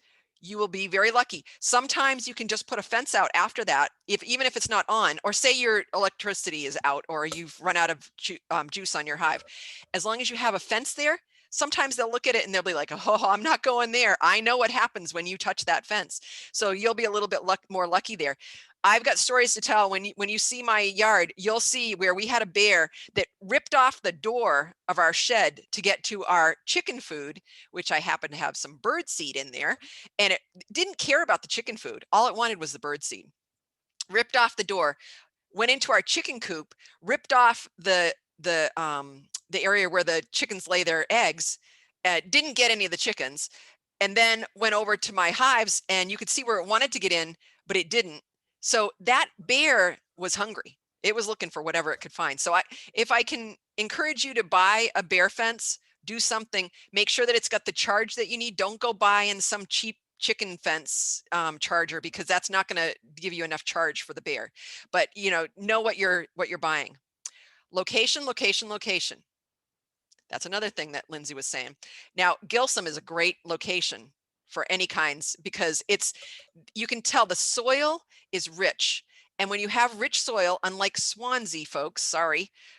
you will be very lucky. Sometimes you can just put a fence out after that, even if it's not on, or say your electricity is out or you've run out of juice on your hive. As long as you have a fence there, sometimes they'll look at it and they'll be like, oh, I'm not going there. I know what happens when you touch that fence. So you'll be a little bit more lucky there. I've got stories to tell. When you see my yard, you'll see where we had a bear that ripped off the door of our shed to get to our chicken food, which I happen to have some bird seed in there. And it didn't care about the chicken food. All it wanted was the bird seed. Ripped off the door, went into our chicken coop, ripped off the area where the chickens lay their eggs, didn't get any of the chickens, and then went over to my hives, and you could see where it wanted to get in, but it didn't. So that bear was hungry. It was looking for whatever it could find. So if I can encourage you to buy a bear fence, do something, make sure that it's got the charge that you need. Don't go buying some cheap chicken fence charger, because that's not going to give you enough charge for the bear. But know what you're buying. Location, location, location. That's another thing that Lindsay was saying. Now, Gilsum is a great location for any kinds, because you can tell the soil is rich. And when you have rich soil, unlike Swanzey, folks,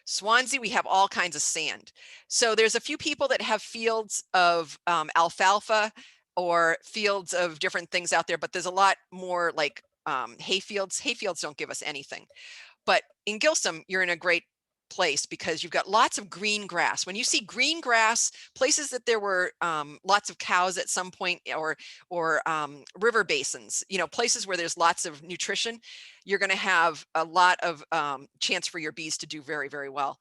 Swanzey, we have all kinds of sand. So there's a few people that have fields of alfalfa or fields of different things out there, but there's a lot more like hay fields. Hay fields don't give us anything. But in Gilsum, you're in a great place because you've got lots of green grass. When you see green grass, places that there were lots of cows at some point, or river basins, places where there's lots of nutrition, you're going to have a lot of chance for your bees to do very, very well.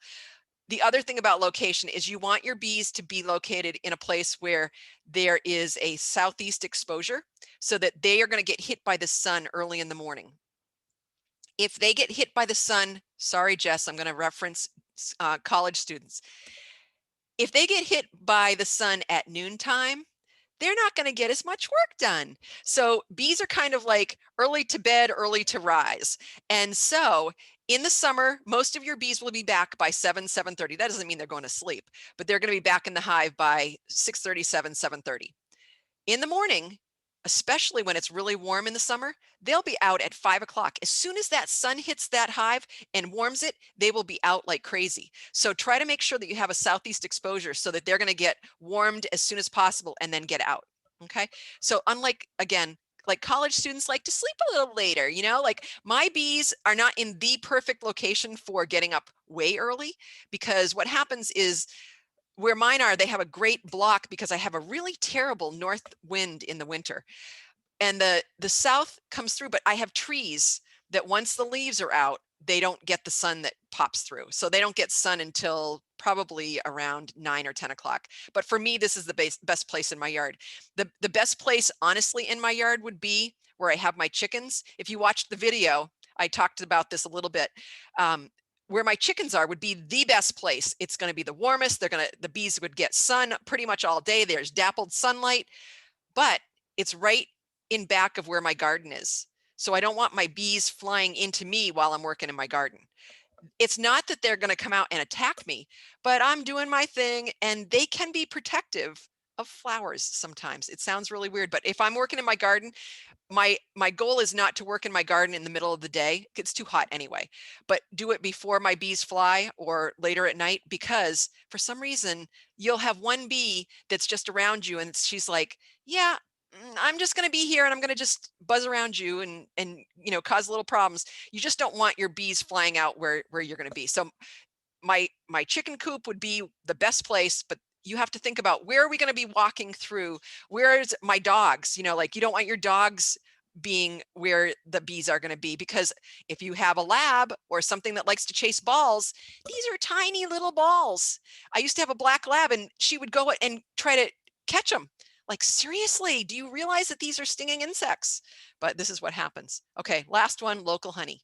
The other thing about location is you want your bees to be located in a place where there is a southeast exposure, so that they are going to get hit by the sun early in the morning. If they get hit by the sun, sorry, Jess, I'm going to reference college students. If they get hit by the sun at noontime, they're not going to get as much work done. So bees are kind of like early to bed, early to rise. And so in the summer, most of your bees will be back by 7:30. That doesn't mean they're going to sleep, but they're going to be back in the hive by 6:30, 7:30. In the morning, especially when it's really warm in the summer, they'll be out at 5 o'clock. As soon as that sun hits that hive and warms it, they will be out like crazy. So try to make sure that you have a southeast exposure so that they're going to get warmed as soon as possible and then get out. Okay. So unlike, again, like college students like to sleep a little later, like my bees are not in the perfect location for getting up way early, because what happens is, where mine are, they have a great block because I have a really terrible north wind in the winter, and the south comes through, but I have trees that once the leaves are out, they don't get the sun that pops through. So they don't get sun until probably around 9 or 10 o'clock. But for me, this is the best place in my yard. The best place, honestly, in my yard would be where I have my chickens. If you watched the video, I talked about this a little bit. Where my chickens are would be the best place. It's going to be the warmest. The bees would get sun pretty much all day. There's dappled sunlight, but it's right in back of where my garden is. So I don't want my bees flying into me while I'm working in my garden. It's not that they're going to come out and attack me, but I'm doing my thing, and they can be protective of flowers sometimes. It sounds really weird, but if I'm working in my garden, my goal is not to work in my garden in the middle of the day. It's too hot anyway, but do it before my bees fly or later at night, because for some reason you'll have one bee that's just around you and she's like, yeah, I'm just going to be here and I'm going to just buzz around you and cause little problems. You just don't want your bees flying out where you're going to be. So my chicken coop would be the best place, but you have to think about, where are we going to be walking through? Where's my dogs? Like, you don't want your dogs being where the bees are going to be, because if you have a lab or something that likes to chase balls, these are tiny little balls. I used to have a black lab, and she would go and try to catch them. Like, seriously, do you realize that these are stinging insects? But this is what happens. Okay, last one, local honey.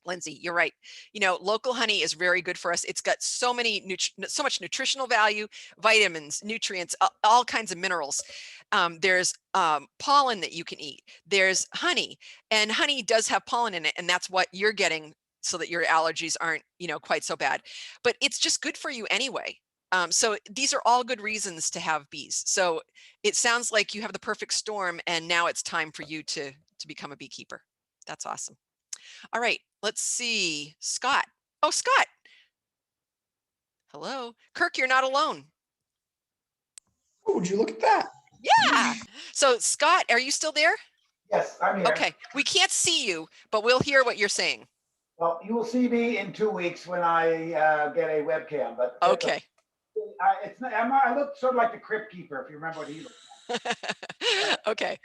Lindsay, you're right. Local honey is very good for us. It's got so much nutritional value, vitamins, nutrients, all kinds of minerals. There's pollen that you can eat. There's honey, and honey does have pollen in it, and that's what you're getting so that your allergies aren't, quite so bad. But it's just good for you anyway. So these are all good reasons to have bees. So it sounds like you have the perfect storm, and now it's time for you to become a beekeeper. That's awesome. All right, let's see. Scott. Oh, Scott. Hello. Kirk, you're not alone. Oh, would you look at that? Yeah. So Scott, are you still there? Yes, I'm here. Okay. We can't see you, but we'll hear what you're saying. Well, you will see me in 2 weeks when I get a webcam. But Okay. it's not, I look sort of like the Crypt Keeper, if you remember what he looked like. Okay.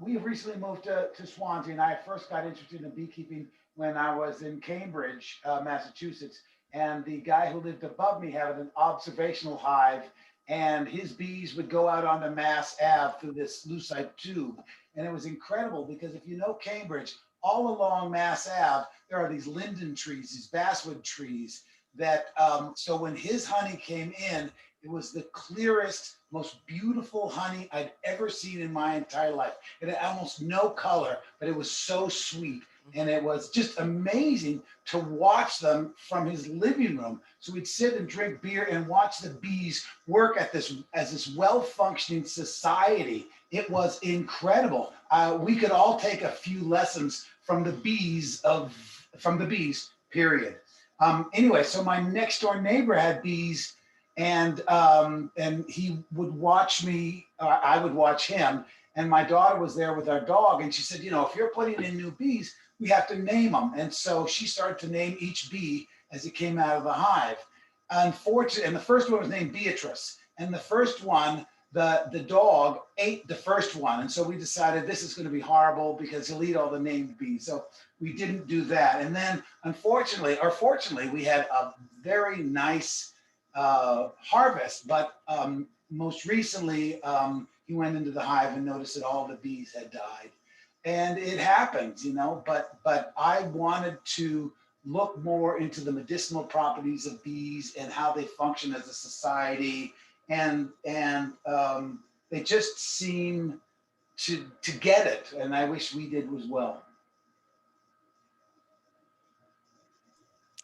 We've recently moved to Swanzey, and I first got interested in beekeeping when I was in Cambridge, Massachusetts. And the guy who lived above me had an observational hive, and his bees would go out onto Mass Ave through this lucite tube. And it was incredible because if you know Cambridge, all along Mass Ave, there are these linden trees, these basswood trees that, so when his honey came in, it was the clearest, most beautiful honey I'd ever seen in my entire life. It had almost no color, but it was so sweet. And it was just amazing to watch them from his living room. So we'd sit and drink beer and watch the bees work at this as this well-functioning society. It was incredible. We could all take a few lessons from the bees, period. Anyway, so my next door neighbor had bees, and he would watch me, I would watch him, and my daughter was there with our dog, and she said, you know, if you're putting in new bees, we have to name them. And so she started to name each bee as it came out of the hive. Unfortunately, and the first one was named Beatrice, and the first one, the dog ate the first one. And so we decided this is going to be horrible because he'll eat all the named bees. So we didn't do that. And then unfortunately, or fortunately, we had a very nice harvest, but most recently, he went into the hive and noticed that all the bees had died. And it happens, you know, but I wanted to look more into the medicinal properties of bees and how they function as a society. And they just seem to get it. And I wish we did as well.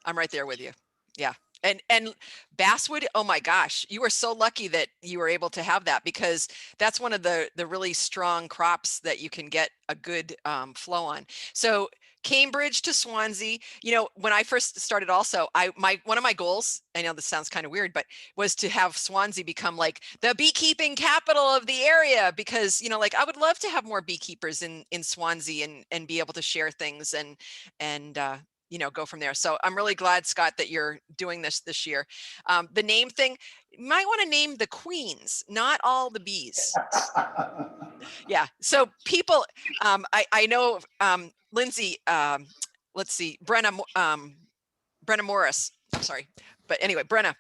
I'm right there with you. Yeah. And basswood, oh my gosh, you are so lucky that you were able to have that, because that's one of the really strong crops that you can get a good flow on. So Cambridge to Swansea, you know, when I first started also, one of my goals, I know this sounds kind of weird, but was to have Swansea become like the beekeeping capital of the area, because, you know, like I would love to have more beekeepers in Swansea and be able to share things and you know, go from there. So I'm really glad, Scott, that you're doing this year. The name thing, you might want to name the queens, not all the bees. Yeah. So people, I know Lindsay, let's see, Brenna Morris, I'm sorry, but anyway, Brenna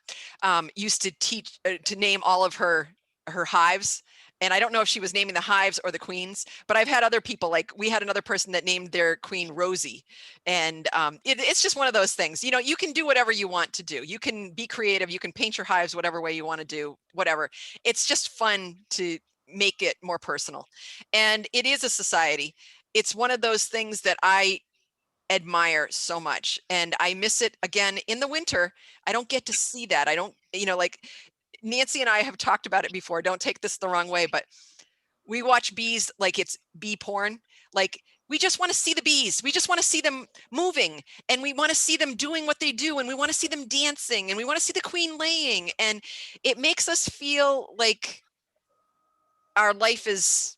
used to teach to name all of her hives. And I don't know if she was naming the hives or the queens, but I've had other people, like we had another person that named their queen Rosie. And it's just one of those things, you know, you can do whatever you want to do. You can be creative. You can paint your hives whatever way you want to do, whatever. It's just fun to make it more personal. And it is a society. It's one of those things that I admire so much. And I miss it again in the winter. I don't get to see that. I don't, you know, like Nancy and I have talked about it before. Don't take this the wrong way, but we watch bees like it's bee porn. Like we just want to see the bees. We just want to see them moving, and we want to see them doing what they do, and we want to see them dancing, and we want to see the queen laying. And it makes us feel like our life is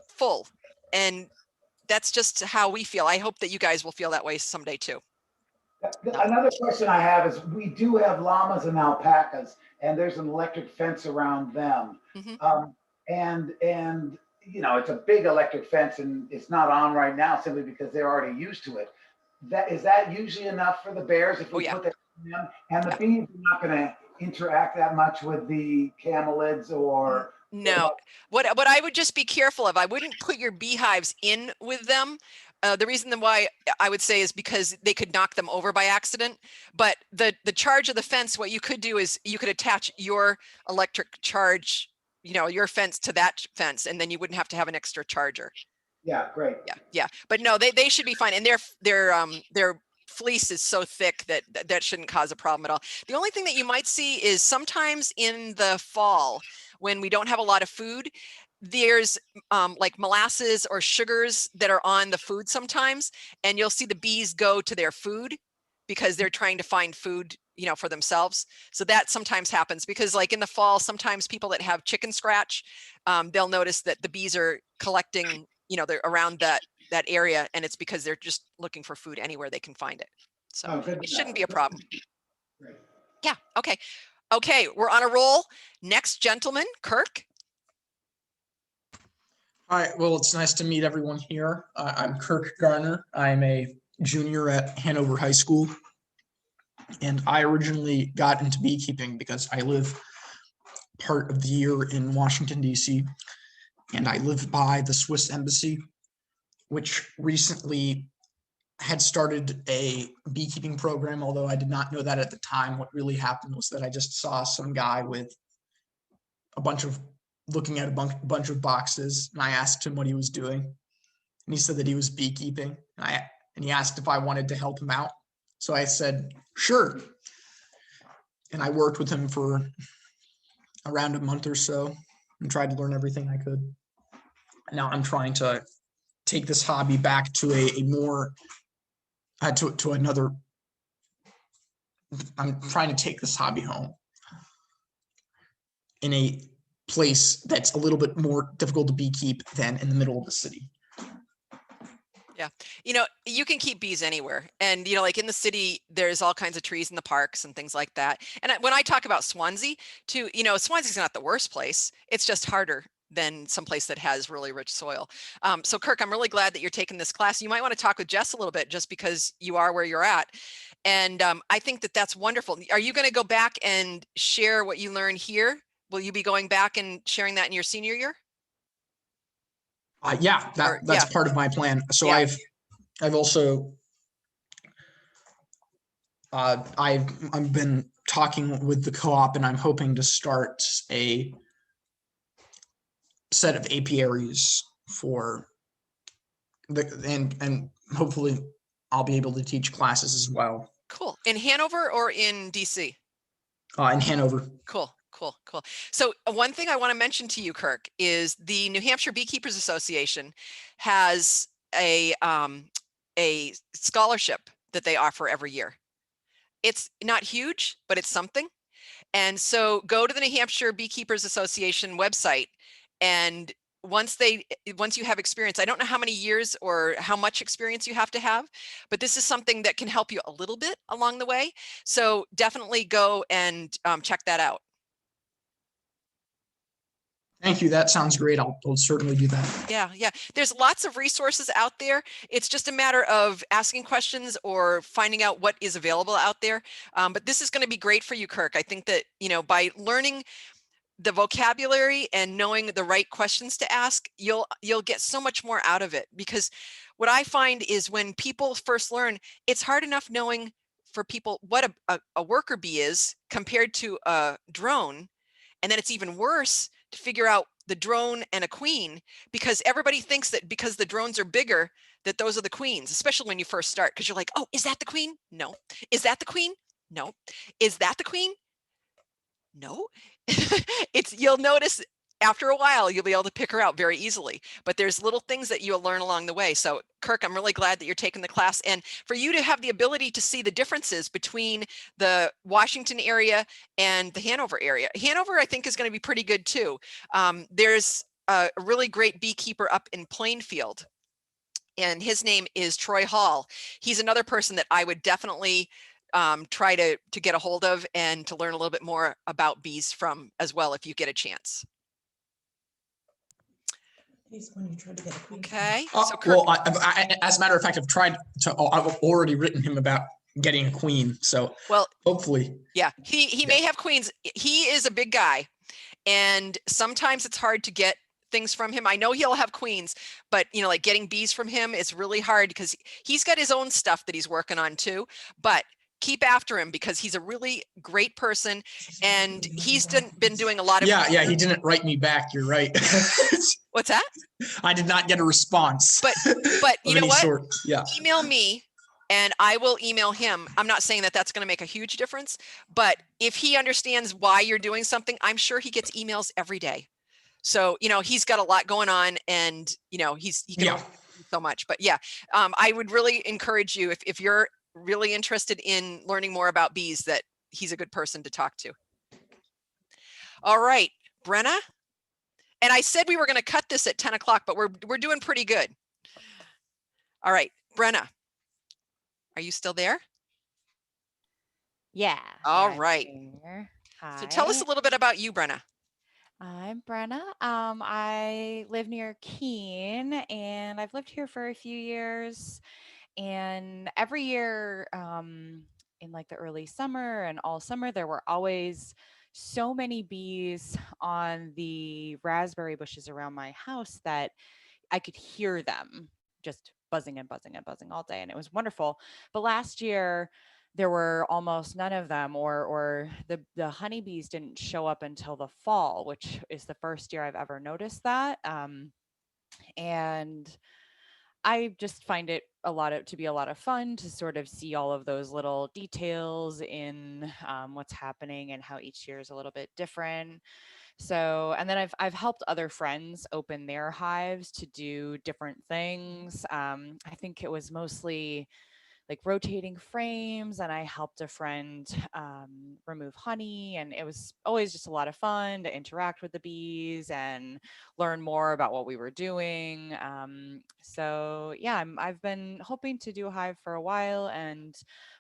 full. And that's just how we feel. I hope that you guys will feel that way someday too. Another question I have is, we do have llamas and alpacas, and there's an electric fence around them. Mm-hmm. And you know, it's a big electric fence, and it's not on right now simply because they're already used to it. Is that usually enough for the bears if we put that in them? And the bees are not going to interact that much with the camelids or... No, what I would just be careful of, I wouldn't put your beehives in with them. The reason why I would say is because they could knock them over by accident. But the charge of the fence, what you could do is you could attach your electric charge, you know, your fence to that fence, and then you wouldn't have to have an extra charger. Yeah, great. Yeah. But no, they should be fine. And their fleece is so thick that shouldn't cause a problem at all. The only thing that you might see is sometimes in the fall, when we don't have a lot of food, there's like molasses or sugars that are on the food sometimes, and you'll see the bees go to their food because they're trying to find food for themselves. So that sometimes happens because like in the fall, sometimes people that have chicken scratch, they'll notice that the bees are collecting, they're around that area, and it's because they're just looking for food anywhere they can find it. So it shouldn't be a problem. Great. Yeah. Okay. Okay. We're on a roll. Next gentleman, Kirk. Hi, well, it's nice to meet everyone here. I'm Kirk Garner. I'm a junior at Hanover High School. And I originally got into beekeeping because I live part of the year in Washington, D.C. And I live by the Swiss Embassy, which recently had started a beekeeping program, although I did not know that at the time. What really happened was that I just saw some guy with looking at a bunch of boxes, and I asked him what he was doing. And he said that he was beekeeping. And he asked if I wanted to help him out. So I said, sure. And I worked with him for around a month or so and tried to learn everything I could. Now I'm trying to take this hobby back to a more, to another, I'm trying to take this hobby home in a place that's a little bit more difficult to beekeep than in the middle of the city. Yeah. You can keep bees anywhere. And, like in the city, there's all kinds of trees in the parks and things like that. And when I talk about Swanzey too, Swanzey's not the worst place. It's just harder than some place that has really rich soil. So Kirk, I'm really glad that you're taking this class. You might want to talk with Jess a little bit just because you are where you're at. And I think that that's wonderful. Are you going to go back and share what you learned here? Will you be going back and sharing that in your senior year? Yeah, that's part of my plan. So yeah. I've also I've been talking with the co-op, and I'm hoping to start a set of apiaries for and hopefully I'll be able to teach classes as well. Cool. In Hanover or in DC? In Hanover. Cool. Cool. So one thing I want to mention to you, Kirk, is the New Hampshire Beekeepers Association has a scholarship that they offer every year. It's not huge, but it's something. And so go to the New Hampshire Beekeepers Association website, and once you have experience, I don't know how many years or how much experience you have to have, but this is something that can help you a little bit along the way. So definitely go and check that out. Thank you. That sounds great. I'll certainly do that. Yeah. There's lots of resources out there. It's just a matter of asking questions or finding out what is available out there. But this is going to be great for you, Kirk. I think that, by learning the vocabulary and knowing the right questions to ask, you'll get so much more out of it. Because what I find is when people first learn, it's hard enough knowing for people what a worker bee is compared to a drone. And then it's even worse to figure out the drone and a queen, because everybody thinks that because the drones are bigger, that those are the queens, especially when you first start, because you're like, oh, is that the queen? No. Is that the queen? No. Is that the queen? No. You'll notice after a while, you'll be able to pick her out very easily, but there's little things that you'll learn along the way. So Kirk, I'm really glad that you're taking the class, and for you to have the ability to see the differences between the Washington area and the Hanover area. Hanover, I think, is going to be pretty good too. There's a really great beekeeper up in Plainfield, and his name is Troy Hall. He's another person that I would definitely try to get a hold of and to learn a little bit more about bees from as well, if you get a chance. When you try to get a queen. Okay. So well, as a matter of fact, I've already written him about getting a queen. So hopefully. Yeah, he may have queens. He is a big guy, and sometimes it's hard to get things from him. I know he'll have queens, but like getting bees from him is really hard because he's got his own stuff that he's working on too. But keep after him because he's a really great person, and he's been doing a lot of yeah he didn't write me back, you're right. What's that? I did not get a response, but you know what, sort. Yeah, email me and I will email him. I'm not saying that that's going to make a huge difference, but if he understands why you're doing something, I'm sure he gets emails every day. So he's got a lot going on, and he can do so much. But I would really encourage you, if you're really interested in learning more about bees, that he's a good person to talk to. All right, Brenna. And I said we were going to cut this at 10 o'clock, but we're doing pretty good. All right, Brenna, are you still there? Yeah. All I'm right. here. So tell us Hi, a little bit about you, Brenna. I'm Brenna. I live near Keene and I've lived here for a few years. And every year, in like the early summer and all summer, there were always so many bees on the raspberry bushes around my house that I could hear them just buzzing and buzzing and buzzing all day, and it was wonderful. But last year, there were almost none of them, or the honeybees didn't show up until the fall, which is the first year I've ever noticed that. And I just find it to be a lot of fun to sort of see all of those little details in what's happening and how each year is a little bit different. So, and then I've helped other friends open their hives to do different things. I think it was mostly like rotating frames, and I helped a friend remove honey, and it was always just a lot of fun to interact with the bees and learn more about what we were doing. So yeah, I've been hoping to do a hive for a while, and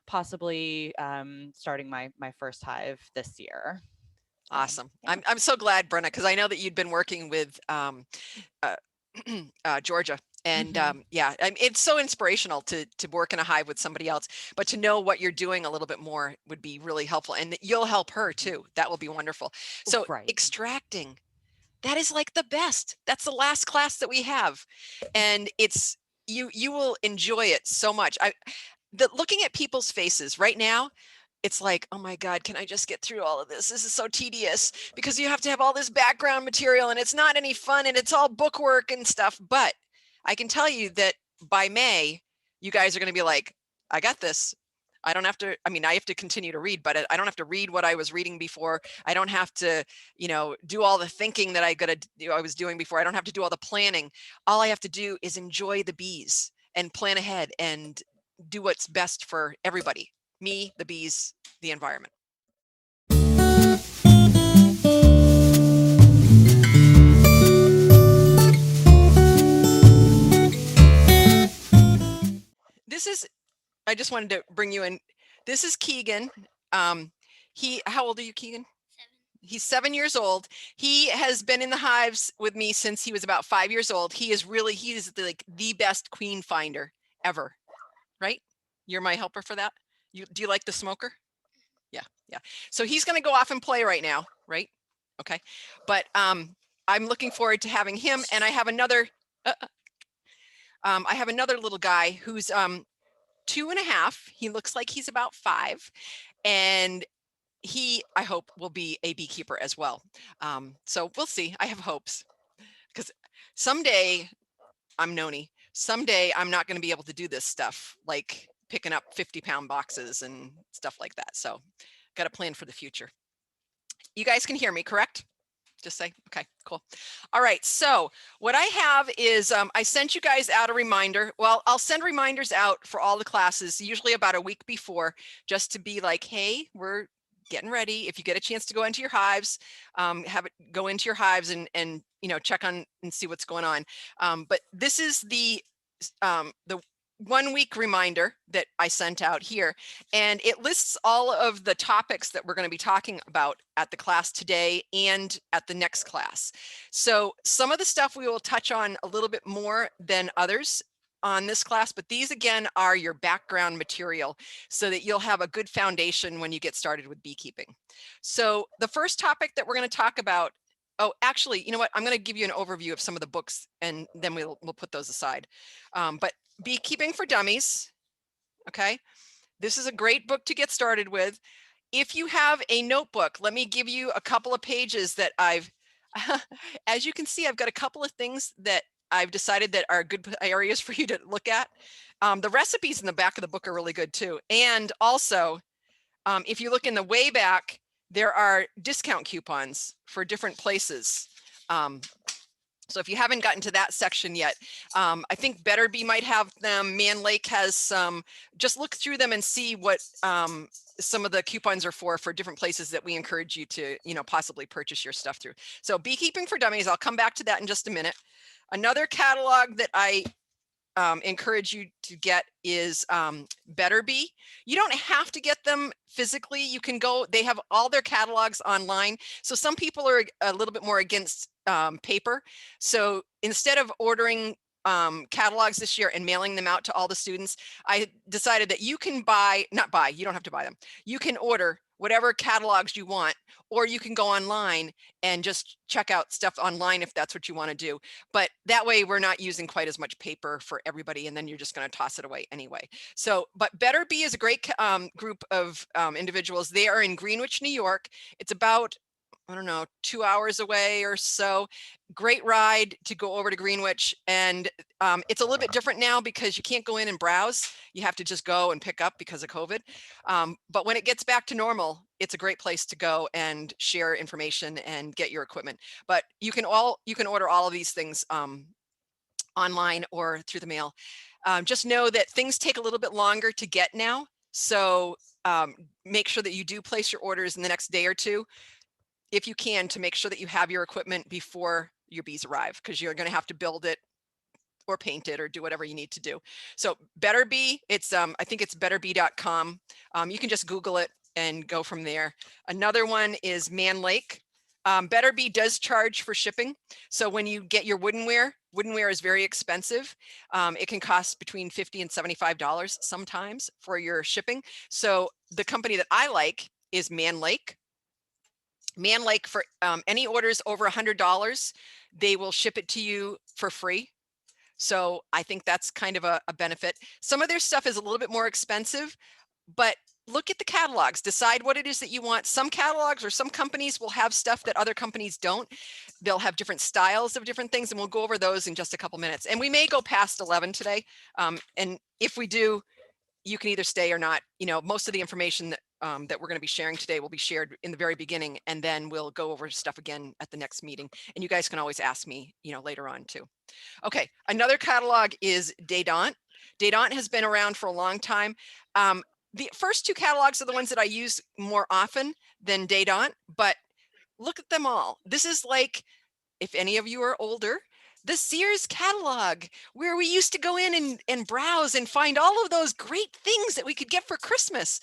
possibly starting my first hive this year. Awesome. Yeah. I'm so glad, Brenna, because I know that you'd been working with uh, Georgia. And yeah, it's so inspirational to work in a hive with somebody else, but to know what you're doing a little bit more would be really helpful. And you'll help her too. That will be wonderful. So Right. extracting, that is like the best. That's the last class that we have. And it's, you will enjoy it so much. Looking at people's faces right now, it's like, oh my God, can I just get through all of this? This is so tedious because you have to have all this background material and it's not any fun and it's all bookwork and stuff. But I can tell you that by May, you guys are going to be like, I got this. I don't have to, I mean, I have to continue to read, but I don't have to read what I was reading before. I don't have to, do all the thinking that I was doing before. I don't have to do all the planning. All I have to do is enjoy the bees and plan ahead and do what's best for everybody. Me, the bees, the environment. I just wanted to bring you in. This is Keegan. How old are you, Keegan? 7. He's 7 years old. He has been in the hives with me since he was about 5 years old. He is like the best queen finder ever, right? You're my helper for that. Do you like the smoker? Yeah. So he's going to go off and play right now, right? Okay. But I'm looking forward to having him, and I have another little guy who's 2.5. He looks like he's about 5, and he, I hope, will be a beekeeper as well. So we'll see. I have hopes, because someday I'm Noni. Someday I'm not going to be able to do this stuff, like picking up 50-pound boxes and stuff like that. So got a plan for the future. You guys can hear me, correct? Just say, okay, cool. All right, so what I have is I sent you guys out a reminder. Well, I'll send reminders out for all the classes, usually about a week before, just to be like, hey, we're getting ready. If you get a chance to go into your hives, go into your hives and check on and see what's going on. But this is the 1 week reminder that I sent out here, and it lists all of the topics that we're going to be talking about at the class today and at the next class. So some of the stuff we will touch on a little bit more than others on this class, but these again are your background material so that you'll have a good foundation when you get started with beekeeping. So the first topic that we're going to talk about, oh, actually, you know what? I'm going to give you an overview of some of the books, and then we'll put those aside. But Beekeeping for Dummies. Okay. This is a great book to get started with. If you have a notebook, let me give you a couple of pages that as you can see, I've got a couple of things that I've decided that are good areas for you to look at. The recipes in the back of the book are really good too. And also, if you look in the way back, there are discount coupons for different places. So if you haven't gotten to that section yet, I think Better Bee might have them. Man Lake has some. Just look through them and see what some of the coupons are for different places that we encourage you to, possibly purchase your stuff through. So Beekeeping for Dummies, I'll come back to that in just a minute. Another catalog that I encourage you to get is Better Bee. You don't have to get them physically. You can go, they have all their catalogs online. So some people are a little bit more against paper. So instead of ordering catalogs this year and mailing them out to all the students, I decided that you can you don't have to buy them. You can order whatever catalogs you want, or you can go online and just check out stuff online if that's what you want to do. But that way we're not using quite as much paper for everybody, and then you're just going to toss it away anyway. So, but Better Bee is a great group of individuals. They are in Greenwich, New York. It's about, I don't know, 2 hours away or so. Great ride to go over to Greenwich. And it's a little bit different now because you can't go in and browse. You have to just go and pick up because of COVID. But when it gets back to normal, it's a great place to go and share information and get your equipment. But you can order all of these things online or through the mail. Just know that things take a little bit longer to get now. So make sure that you do place your orders in the next day or two, if you can, to make sure that you have your equipment before your bees arrive, because you're going to have to build it or paint it or do whatever you need to do. So Better Bee, it's I think it's betterbee.com. You can just Google it and go from there. Another one is Man Lake. Better Bee does charge for shipping. So when you get your woodenware is very expensive. It can cost between $50 and $75 sometimes for your shipping. So the company that I like is Man Lake. Man Lake, for any orders over $100, they will ship it to you for free. So I think that's kind of a benefit. Some of their stuff is a little bit more expensive, but look at the catalogs, decide what it is that you want. Some catalogs or some companies will have stuff that other companies don't. They'll have different styles of different things, and we'll go over those in just a couple minutes. And we may go past 11 today. And if we do, you can either stay or not. Most of the information that that we're going to be sharing today will be shared in the very beginning, and then we'll go over stuff again at the next meeting. And you guys can always ask me, later on too. Okay, another catalog is Daedant. Daedant has been around for a long time. The first two catalogs are the ones that I use more often than Daedant, but look at them all. This is like, if any of you are older, the Sears catalog, where we used to go in and browse and find all of those great things that we could get for Christmas.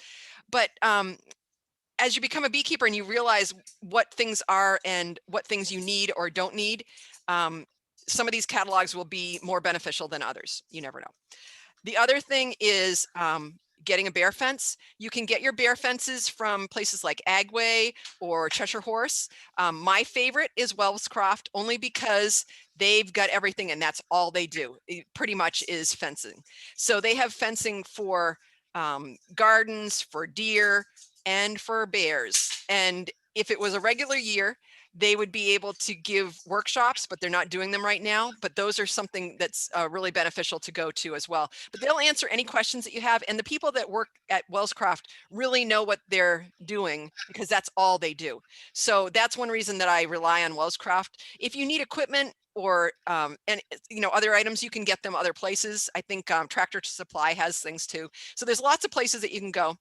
But as you become a beekeeper and you realize what things are and what things you need or don't need, some of these catalogs will be more beneficial than others. You never know. The other thing is getting a bear fence. You can get your bear fences from places like Agway or Cheshire Horse. My favorite is Wellscroft, only because they've got everything and that's all they do. It pretty much is fencing. So they have fencing for gardens, for deer, and for bears. And if it was a regular year, they would be able to give workshops, but they're not doing them right now. But those are something that's really beneficial to go to as well. But they'll answer any questions that you have. And the people that work at Wellscroft really know what they're doing, because that's all they do. So that's one reason that I rely on Wellscroft. If you need equipment or other items, you can get them other places. I think Tractor Supply has things too. So there's lots of places that you can go.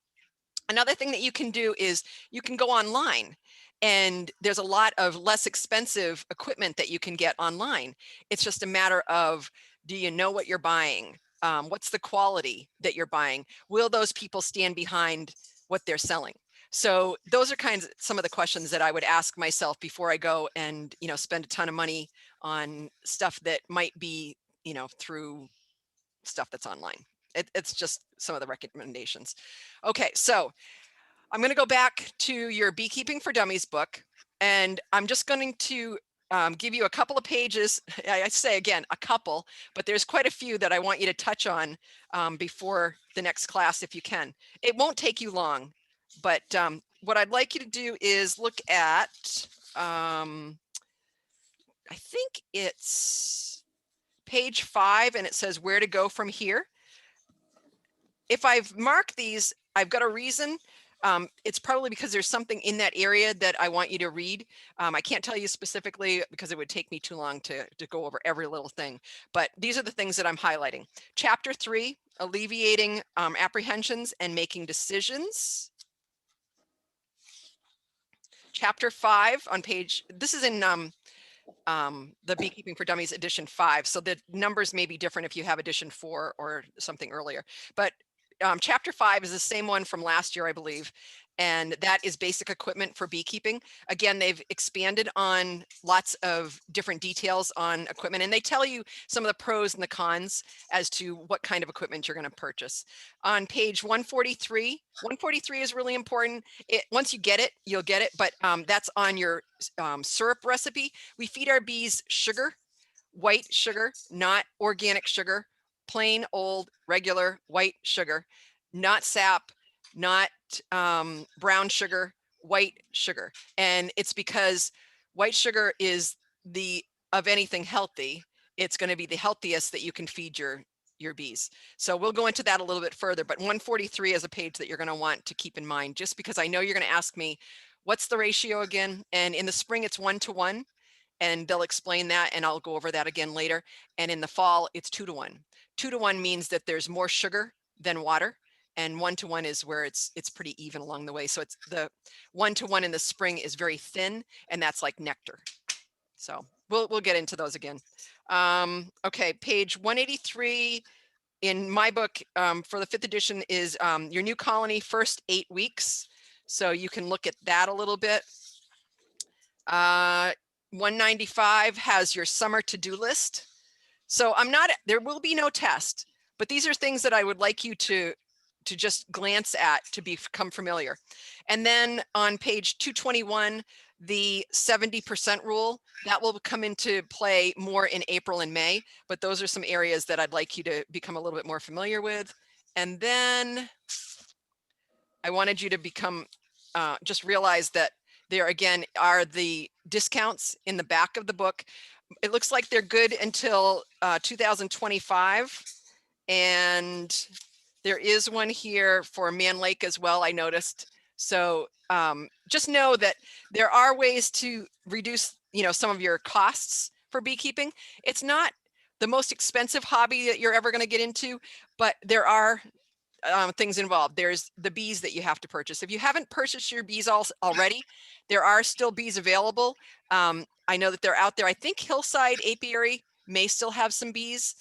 Another thing that you can do is you can go online, and there's a lot of less expensive equipment that you can get online. It's just a matter of, do you know what you're buying? What's the quality that you're buying? Will those people stand behind what they're selling? So those are some of the questions that I would ask myself before I go and spend a ton of money on stuff that might be through stuff that's online. It's just some of the recommendations. Okay, so I'm going to go back to your Beekeeping for Dummies book, and I'm just going to give you a couple of pages. I say again, a couple, but there's quite a few that I want you to touch on before the next class if you can. It won't take you long, but what I'd like you to do is look at, I think it's page 5, and it says where to go from here. If I've marked these, I've got a reason. It's probably because there's something in that area that I want you to read. I can't tell you specifically because it would take me too long to go over every little thing, but these are the things that I'm highlighting. Chapter 3, alleviating apprehensions and making decisions. chapter 5 on page, this is in the Beekeeping for Dummies edition 5. So the numbers may be different if you have edition 4 or something earlier. But chapter 5 is the same one from last year, I believe. And that is basic equipment for beekeeping. Again, they've expanded on lots of different details on equipment, and they tell you some of the pros and the cons as to what kind of equipment you're going to purchase. On page 143, 143 is really important. Once you get it, you'll get it, but that's on your syrup recipe. We feed our bees sugar, white sugar, not organic sugar, plain old regular white sugar, not sap, not brown sugar, white sugar. And it's because white sugar is of anything healthy, it's going to be the healthiest that you can feed your bees. So we'll go into that a little bit further, but 143 is a page that you're going to want to keep in mind, just because I know you're going to ask me, what's the ratio again? And in the spring, it's 1-to-1. And they'll explain that, and I'll go over that again later. And in the fall, it's 2-to-1. 2-to-1 means that there's more sugar than water, and 1-to-1 is where it's pretty even along the way. So it's the 1-to-1 in the spring is very thin, and that's like nectar. So we'll get into those again. Okay, page 183 in my book for the 5th edition is your new colony first 8 weeks. So you can look at that a little bit. 195 has your summer to-do list. So there will be no test, but these are things that I would like you to just glance at to become familiar. And then on page 221, the 70% rule, that will come into play more in April and May, but those are some areas that I'd like you to become a little bit more familiar with. And then I wanted you to just realize that there again are the discounts in the back of the book. It looks like they're good until 2025. And there is one here for Man Lake as well, I noticed. So just know that there are ways to reduce, some of your costs for beekeeping. It's not the most expensive hobby that you're ever going to get into, but there are things involved. There's the bees that you have to purchase. If you haven't purchased your bees already, there are still bees available. I know that they're out there. I think Hillside Apiary may still have some bees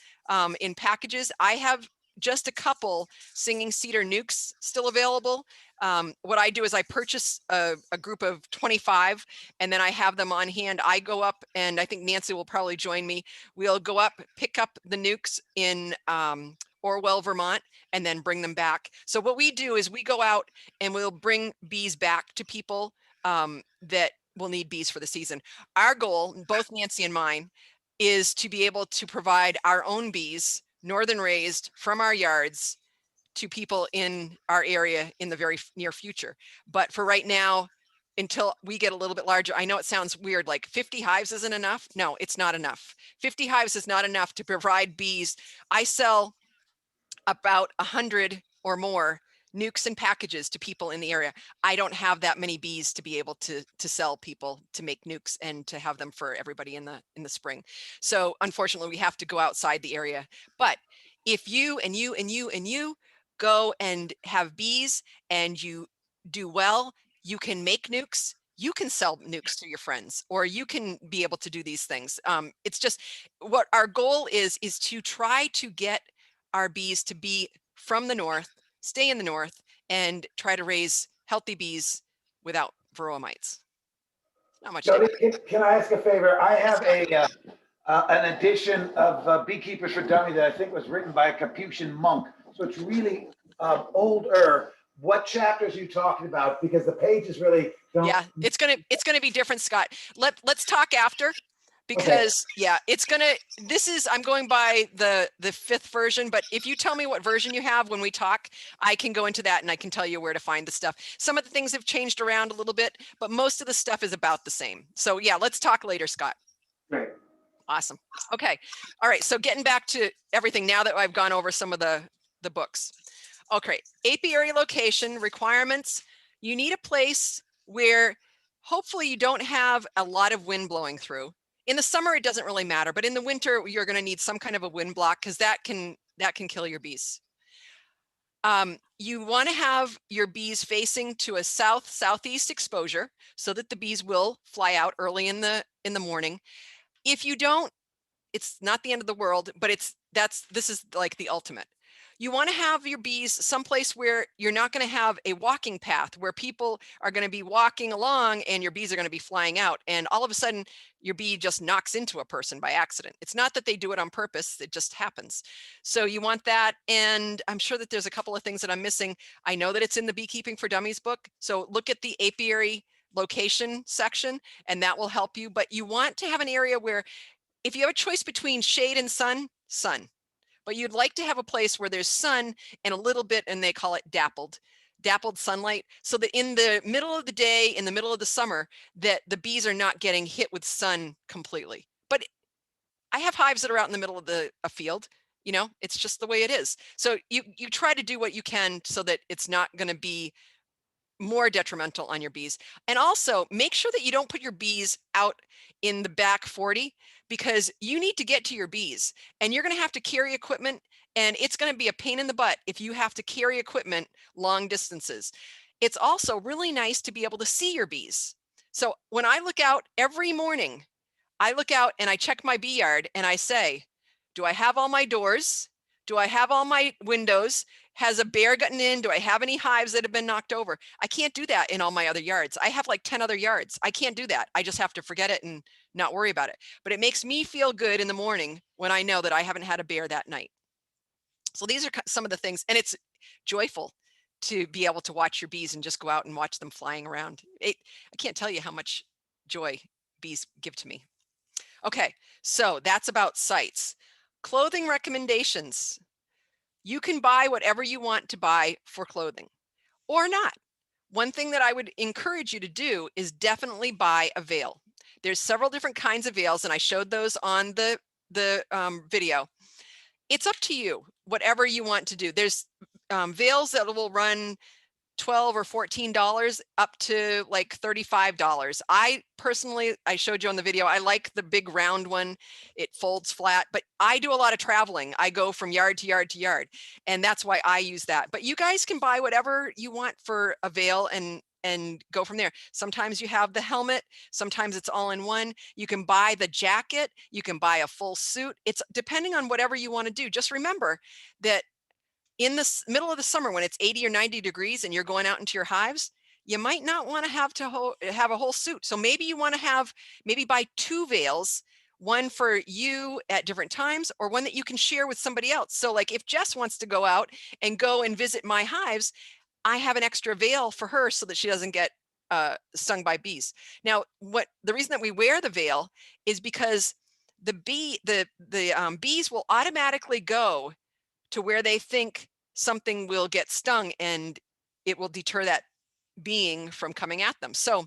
in packages. I have just a couple singing cedar nukes still available. What I do is I purchase a group of 25, and then I have them on hand. I go up, and I think Nancy will probably join me. We'll go up, pick up the nukes in Orwell, Vermont, and then bring them back. So what we do is we go out and we'll bring bees back to people that will need bees for the season. Our goal, both Nancy and mine, is to be able to provide our own bees, northern raised, from our yards to people in our area in the very near future. But for right now, until we get a little bit larger, I know it sounds weird, like 50 hives isn't enough. No, it's not enough. 50 hives is not enough to provide bees. I sell about 100 or more nukes and packages to people in the area. I don't have that many bees to be able to sell people to make nukes and to have them for everybody in the spring. So unfortunately, we have to go outside the area. But if you and you go and have bees and you do well, you can make nukes, you can sell nukes to your friends, or you can be able to do these things. It's just what our goal is to try to get our bees to be from the north, stay in the north, and try to raise healthy bees without varroa mites. Not much. Jody, can I ask a favor? I have an edition of Beekeepers for Dummies that I think was written by a Capuchin monk. So it's really older. What chapters are you talking about? Because the pages really don't. Yeah, it's gonna be different, Scott. Let's talk after. Because yeah, I'm going by the 5th version, but if you tell me what version you have when we talk, I can go into that and I can tell you where to find the stuff. Some of the things have changed around a little bit, but most of the stuff is about the same. So yeah, let's talk later, Scott. Great. Awesome. Okay. All right. So getting back to everything now that I've gone over some of the books. Okay. Apiary location requirements. You need a place where hopefully you don't have a lot of wind blowing through. In the summer, it doesn't really matter, but in the winter, you're going to need some kind of a wind block because that can kill your bees. You want to have your bees facing to a southeast exposure so that the bees will fly out early in the morning. If you don't, it's not the end of the world, but this is like the ultimate. You want to have your bees someplace where you're not going to have a walking path where people are going to be walking along and your bees are going to be flying out. And all of a sudden your bee just knocks into a person by accident. It's not that they do it on purpose. It just happens. So you want that. And I'm sure that there's a couple of things that I'm missing. I know that it's in the Beekeeping for Dummies book. So look at the apiary location section and that will help you. But you want to have an area where if you have a choice between shade and sun, but you'd like to have a place where there's sun and a little bit, and they call it dappled sunlight, so that in the middle of the day, in the middle of the summer, that the bees are not getting hit with sun completely. But I have hives that are out in the middle of a field, you know, it's just the way it is. So you try to do what you can so that it's not going to be more detrimental on your bees. And also make sure that you don't put your bees out in the back 40, because you need to get to your bees and you're going to have to carry equipment, and it's going to be a pain in the butt if you have to carry equipment long distances. It's also really nice to be able to see your bees. So when I look out every morning, I look out and I check my bee yard and I say, do I have all my doors? Do I have all my windows? Has a bear gotten in? Do I have any hives that have been knocked over? I can't do that in all my other yards. I have like 10 other yards. I can't do that. I just have to forget it and not worry about it. But it makes me feel good in the morning when I know that I haven't had a bear that night. So these are some of the things, and it's joyful to be able to watch your bees and just go out and watch them flying around. I can't tell you how much joy bees give to me. Okay, so that's about sites. Clothing recommendations. You can buy whatever you want to buy for clothing or not. One thing that I would encourage you to do is definitely buy a veil. There's several different kinds of veils, and I showed those on the video. It's up to you, whatever you want to do. There's veils that will run $12 or $14 up to like $35. I personally, I showed you on the video, I like the big round one. It folds flat, but I do a lot of traveling. I go from yard to yard to yard, and that's why I use that. But you guys can buy whatever you want for a veil and go from there. Sometimes you have the helmet, sometimes it's all in one. You can buy the jacket, you can buy a full suit. It's depending on whatever you want to do. Just remember that in the middle of the summer, when it's 80 or 90 degrees and you're going out into your hives, you might not want to have a whole suit. So maybe you want to maybe buy 2 veils, one for you at different times, or one that you can share with somebody else. So like if Jess wants to go out and go and visit my hives, I have an extra veil for her so that she doesn't get stung by bees. Now, the reason that we wear the veil is because the bees will automatically go to where they think something will get stung, and it will deter that being from coming at them. So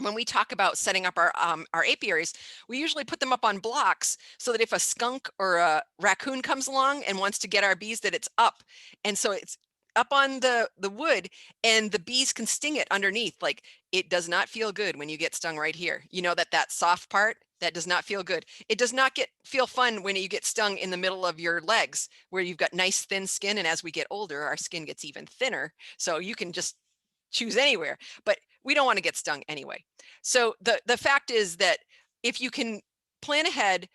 when we talk about setting up our apiaries, we usually put them up on blocks so that if a skunk or a raccoon comes along and wants to get our bees, that it's up. And so it's up on the wood, and the bees can sting it underneath. Like, it does not feel good when you get stung right here. You know, that soft part, that does not feel good. It does not feel fun when you get stung in the middle of your legs where you've got nice thin skin. And as we get older, our skin gets even thinner. So you can just choose anywhere, but we don't want to get stung anyway. So the fact is that if you can plan ahead,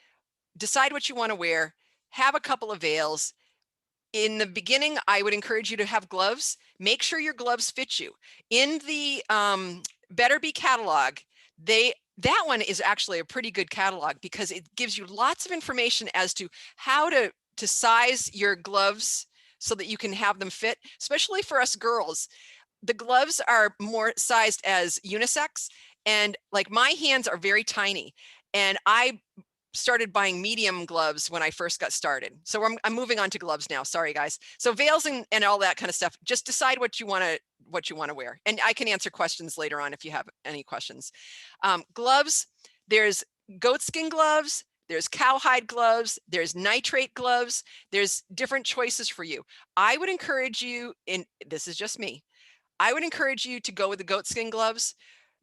decide what you want to wear, have a couple of veils. In the beginning, I would encourage you to have gloves. Make sure your gloves fit you. In the Better Bee catalog, that one is actually a pretty good catalog because it gives you lots of information as to how to size your gloves so that you can have them fit, especially for us girls. The gloves are more sized as unisex, and like my hands are very tiny, and I started buying medium gloves when I first got started. So I'm moving on to gloves now. Sorry, guys. So veils and all that kind of stuff. Just decide what you want to wear. And I can answer questions later on if you have any questions. Gloves, there's goatskin gloves, there's cowhide gloves, there's nitrate gloves, there's different choices for you. I would encourage you, this is just me, I would encourage you to go with the goatskin gloves.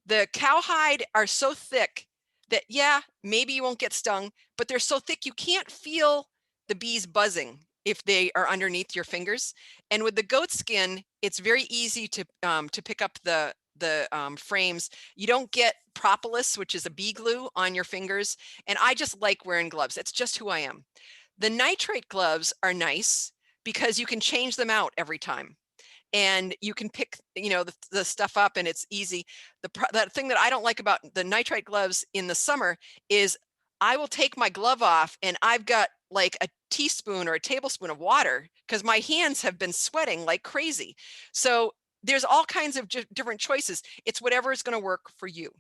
The cowhide are so thick that, yeah, maybe you won't get stung, but they're so thick you can't feel the bees buzzing if they are underneath your fingers. And with the goat skin, it's very easy to pick up the frames. You don't get propolis, which is a bee glue, on your fingers. And I just like wearing gloves. It's just who I am. The nitrate gloves are nice because you can change them out every time. And you can pick, the stuff up, and it's easy. The thing that I don't like about the nitrate gloves in the summer is I will take my glove off and I've got like a teaspoon or a tablespoon of water because my hands have been sweating like crazy. So there's all kinds of different choices. It's whatever is going to work for you.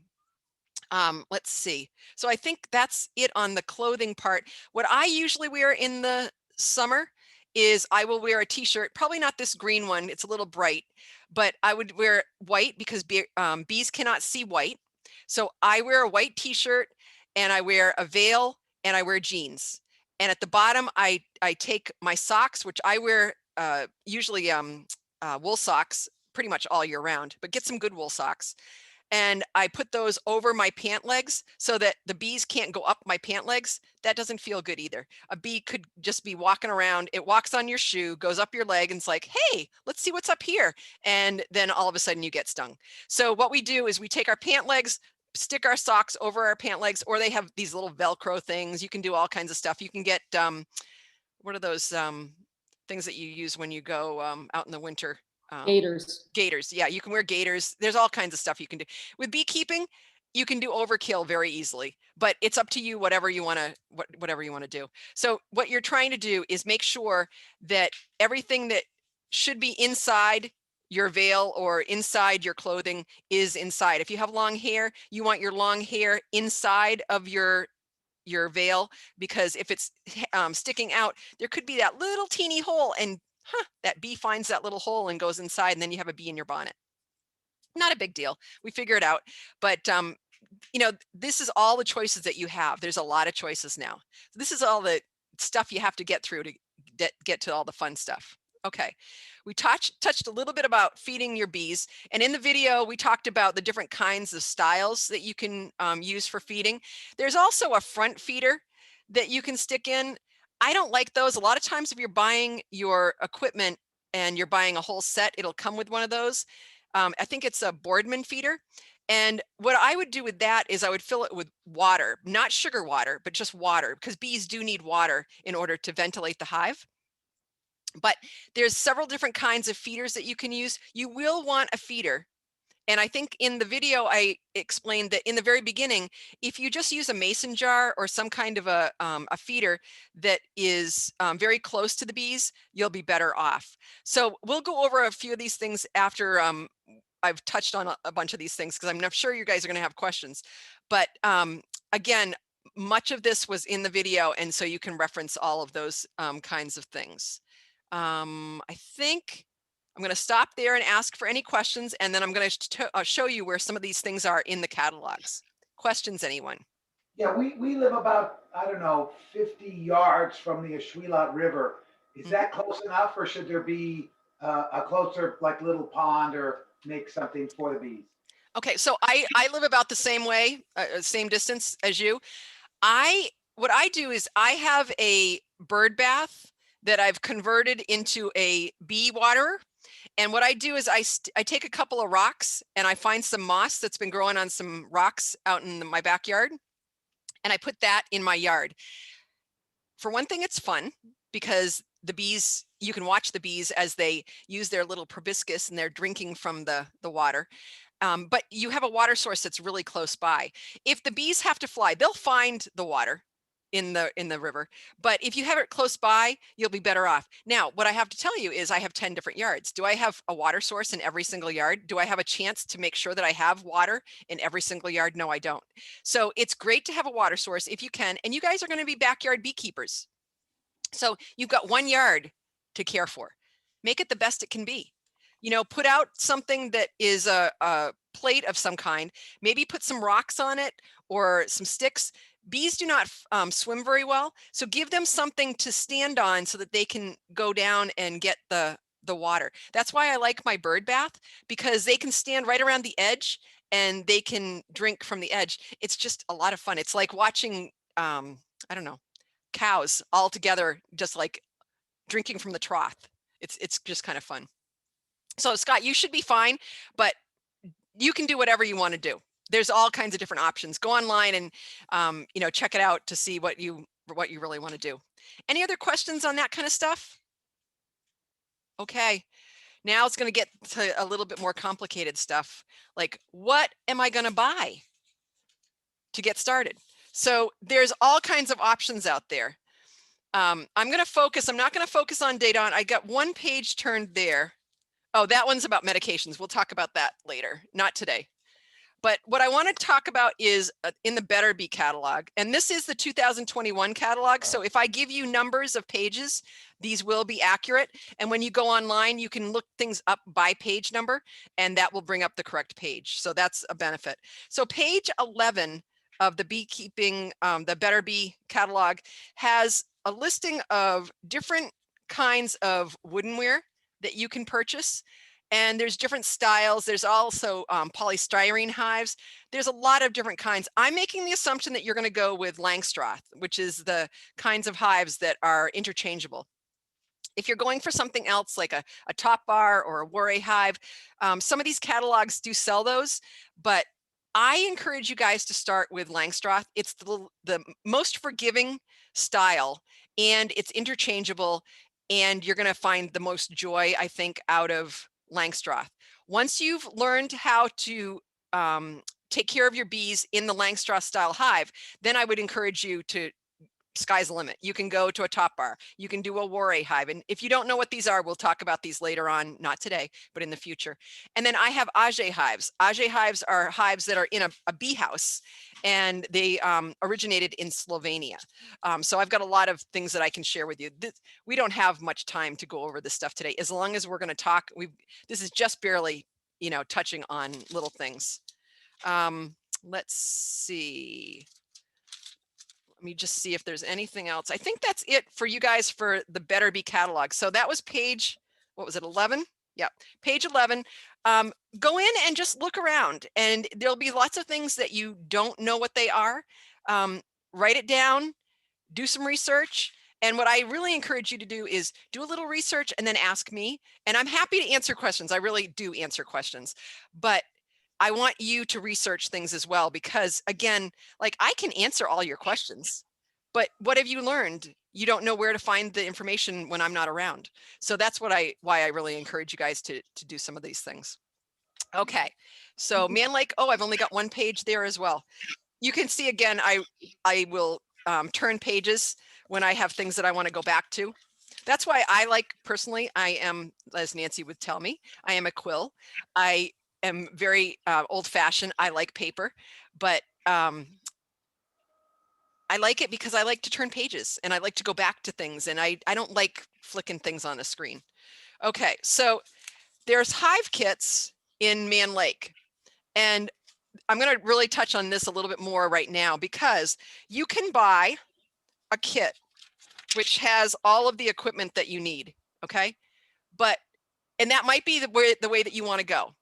Let's see. So I think that's it on the clothing part. What I usually wear in the summer is I will wear a t-shirt, probably not this green one, it's a little bright, but I would wear white because bees cannot see white. So I wear a white t-shirt and I wear a veil and I wear jeans. And at the bottom, I take my socks, which I wear usually wool socks pretty much all year round, but get some good wool socks. And I put those over my pant legs so that the bees can't go up my pant legs. That doesn't feel good either. A bee could just be walking around. It walks on your shoe, goes up your leg, and it's like, hey, let's see what's up here. And then all of a sudden you get stung. So what we do is we take our pant legs, stick our socks over our pant legs, or they have these little Velcro things. You can do all kinds of stuff. You can get, what are those things that you use when you go out in the winter? Gators. Gaiters. Yeah, you can wear gaiters. There's all kinds of stuff you can do. With beekeeping, you can do overkill very easily, but it's up to you, whatever you want to do. So what you're trying to do is make sure that everything that should be inside your veil or inside your clothing is inside. If you have long hair, you want your long hair inside of your veil, because if it's sticking out, there could be that little teeny hole, and that bee finds that little hole and goes inside, and then you have a bee in your bonnet. Not a big deal. We figure it out. But, this is all the choices that you have. There's a lot of choices now. This is all the stuff you have to get through to get to all the fun stuff. Okay. We touched a little bit about feeding your bees. And in the video, we talked about the different kinds of styles that you can use for feeding. There's also a front feeder that you can stick in. I don't like those. A lot of times if you're buying your equipment and you're buying a whole set, it'll come with one of those. I think it's a Boardman feeder. And what I would do with that is I would fill it with water, not sugar water, but just water, because bees do need water in order to ventilate the hive. But there's several different kinds of feeders that you can use. You will want a feeder. And I think in the video, I explained that in the very beginning, if you just use a mason jar or some kind of a feeder that is very close to the bees, you'll be better off. So we'll go over a few of these things after I've touched on a bunch of these things, because I'm not sure you guys are going to have questions. But again, much of this was in the video, and so you can reference all of those kinds of things. I think I'm going to stop there and ask for any questions, and then I'm going to show you where some of these things are in the catalogs. Questions, anyone? Yeah, we live about, I don't know, 50 yards from the Ashwelot River. Is that close enough, or should there be a closer, like, little pond, or make something for the bees? Okay, so I live about the same way, same distance as you. What I do is I have a bird bath that I've converted into a bee waterer. And what I do is I take a couple of rocks and I find some moss that's been growing on some rocks out in my backyard, and I put that in my yard. For one thing, it's fun because the bees, you can watch the bees as they use their little proboscis and they're drinking from the water. But you have a water source that's really close by. If the bees have to fly, they'll find the water in the river. But if you have it close by, you'll be better off. Now, what I have to tell you is I have 10 different yards. Do I have a water source in every single yard? Do I have a chance to make sure that I have water in every single yard? No, I don't. So it's great to have a water source if you can. And you guys are going to be backyard beekeepers. So you've got 1 yard to care for. Make it the best it can be. Put out something that is a plate of some kind, maybe put some rocks on it or some sticks. Bees do not swim very well, so give them something to stand on so that they can go down and get the water. That's why I like my bird bath, because they can stand right around the edge and they can drink from the edge. It's just a lot of fun. It's like watching, I don't know, cows all together, just like drinking from the trough. It's just kind of fun. So Scott, you should be fine, but you can do whatever you want to do. There's all kinds of different options. Go online and you know, check it out to see what you really want to do. Any other questions on that kind of stuff? Okay, now it's going to get to a little bit more complicated stuff. Like, what am I going to buy to get started? So there's all kinds of options out there. I'm not going to focus on data. I got one page turned there. Oh, that one's about medications. We'll talk about that later, not today. But what I want to talk about is in the Better Bee catalog. And this is the 2021 catalog. So if I give you numbers of pages, these will be accurate. And when you go online, you can look things up by page number, and that will bring up the correct page. So that's a benefit. So page 11 of the beekeeping, the Better Bee catalog has a listing of different kinds of woodenware that you can purchase. And there's different styles. There's also polystyrene hives. There's a lot of different kinds. I'm making the assumption that you're going to go with Langstroth, which is the kinds of hives that are interchangeable. If you're going for something else like a top bar or a Warray hive, some of these catalogs do sell those, but I encourage you guys to start with Langstroth. It's the most forgiving style, and it's interchangeable, and you're going to find the most joy, I think, out of Langstroth. Once you've learned how to take care of your bees in the Langstroth style hive, then I would encourage you to, sky's the limit. You can go to a top bar, you can do a Warray hive. And if you don't know what these are, we'll talk about these later on, not today, but in the future. And then I have Auger hives. Auger hives are hives that are in a bee house, and they originated in Slovenia. So I've got a lot of things that I can share with you. We don't have much time to go over this stuff today. As long as we're going to talk, this is just barely, you know, touching on little things. Let's see. Let me just see if there's anything else. I think that's it for you guys for the Better Bee catalog. So that was page, what was it, 11? Yeah, page 11. Go in and just look around, and there'll be lots of things that you don't know what they are. Write it down, do some research. And what I really encourage you to do is do a little research and then ask me. And I'm happy to answer questions. I really do answer questions, but I want you to research things as well, because again, like, I can answer all your questions, but what have you learned? You don't know where to find the information when I'm not around. So that's why I really encourage you guys to do some of these things. Okay, so Man Lake, oh, I've only got one page there as well. You can see again, I will turn pages when I have things that I want to go back to. That's why I like, personally, I am, as Nancy would tell me, I am a quill. I am very old-fashioned. I like paper, but I like it because I like to turn pages and I like to go back to things, and I don't like flicking things on a screen. Okay, so there's hive kits in Man Lake, and I'm going to really touch on this a little bit more right now, because you can buy a kit which has all of the equipment that you need, okay? And that might be the way that you want to go.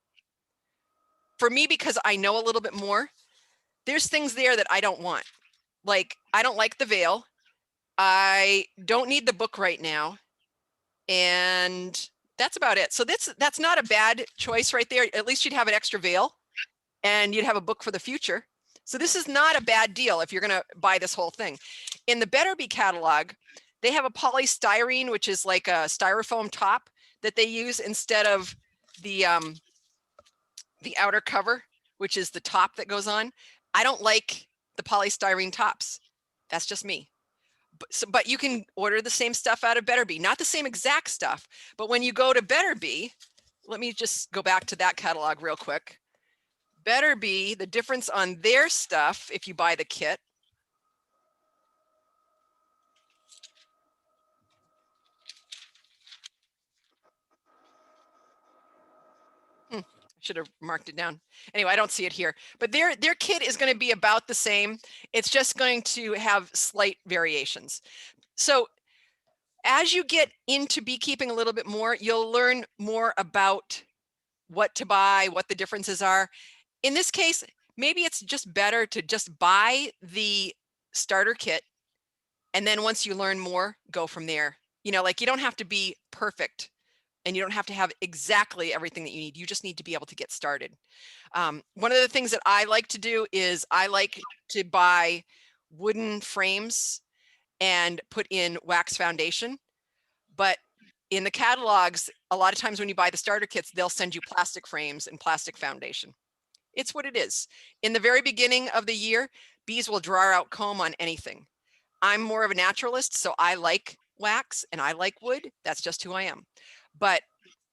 For me, because I know a little bit more, there's things there that I don't want. Like, I don't like the veil. I don't need the book right now. And that's about it. So that's not a bad choice right there. At least you'd have an extra veil and you'd have a book for the future. So this is not a bad deal if you're going to buy this whole thing. In the Better Bee catalog, they have a polystyrene, which is like a styrofoam top that they use instead of the outer cover, which is the top that goes on. I don't like the polystyrene tops. That's just me. But you can order the same stuff out of Better Bee, not the same exact stuff, but when you go to Better Bee, let me just go back to that catalog real quick. Better Bee, the difference on their stuff, if you buy the kit, should have marked it down. Anyway, I don't see it here, but their kit is going to be about the same. It's just going to have slight variations. So as you get into beekeeping a little bit more, you'll learn more about what to buy, what the differences are. In this case, maybe it's just better to just buy the starter kit, and then once you learn more, go from there. You know, like you don't have to be perfect and you don't have to have exactly everything that you need. You just need to be able to get started. One of the things that I like to do is I like to buy wooden frames and put in wax foundation. But in the catalogs, a lot of times when you buy the starter kits, they'll send you plastic frames and plastic foundation. It's what it is. In the very beginning of the year, bees will draw out comb on anything. I'm more of a naturalist, so I like wax and I like wood. That's just who I am. But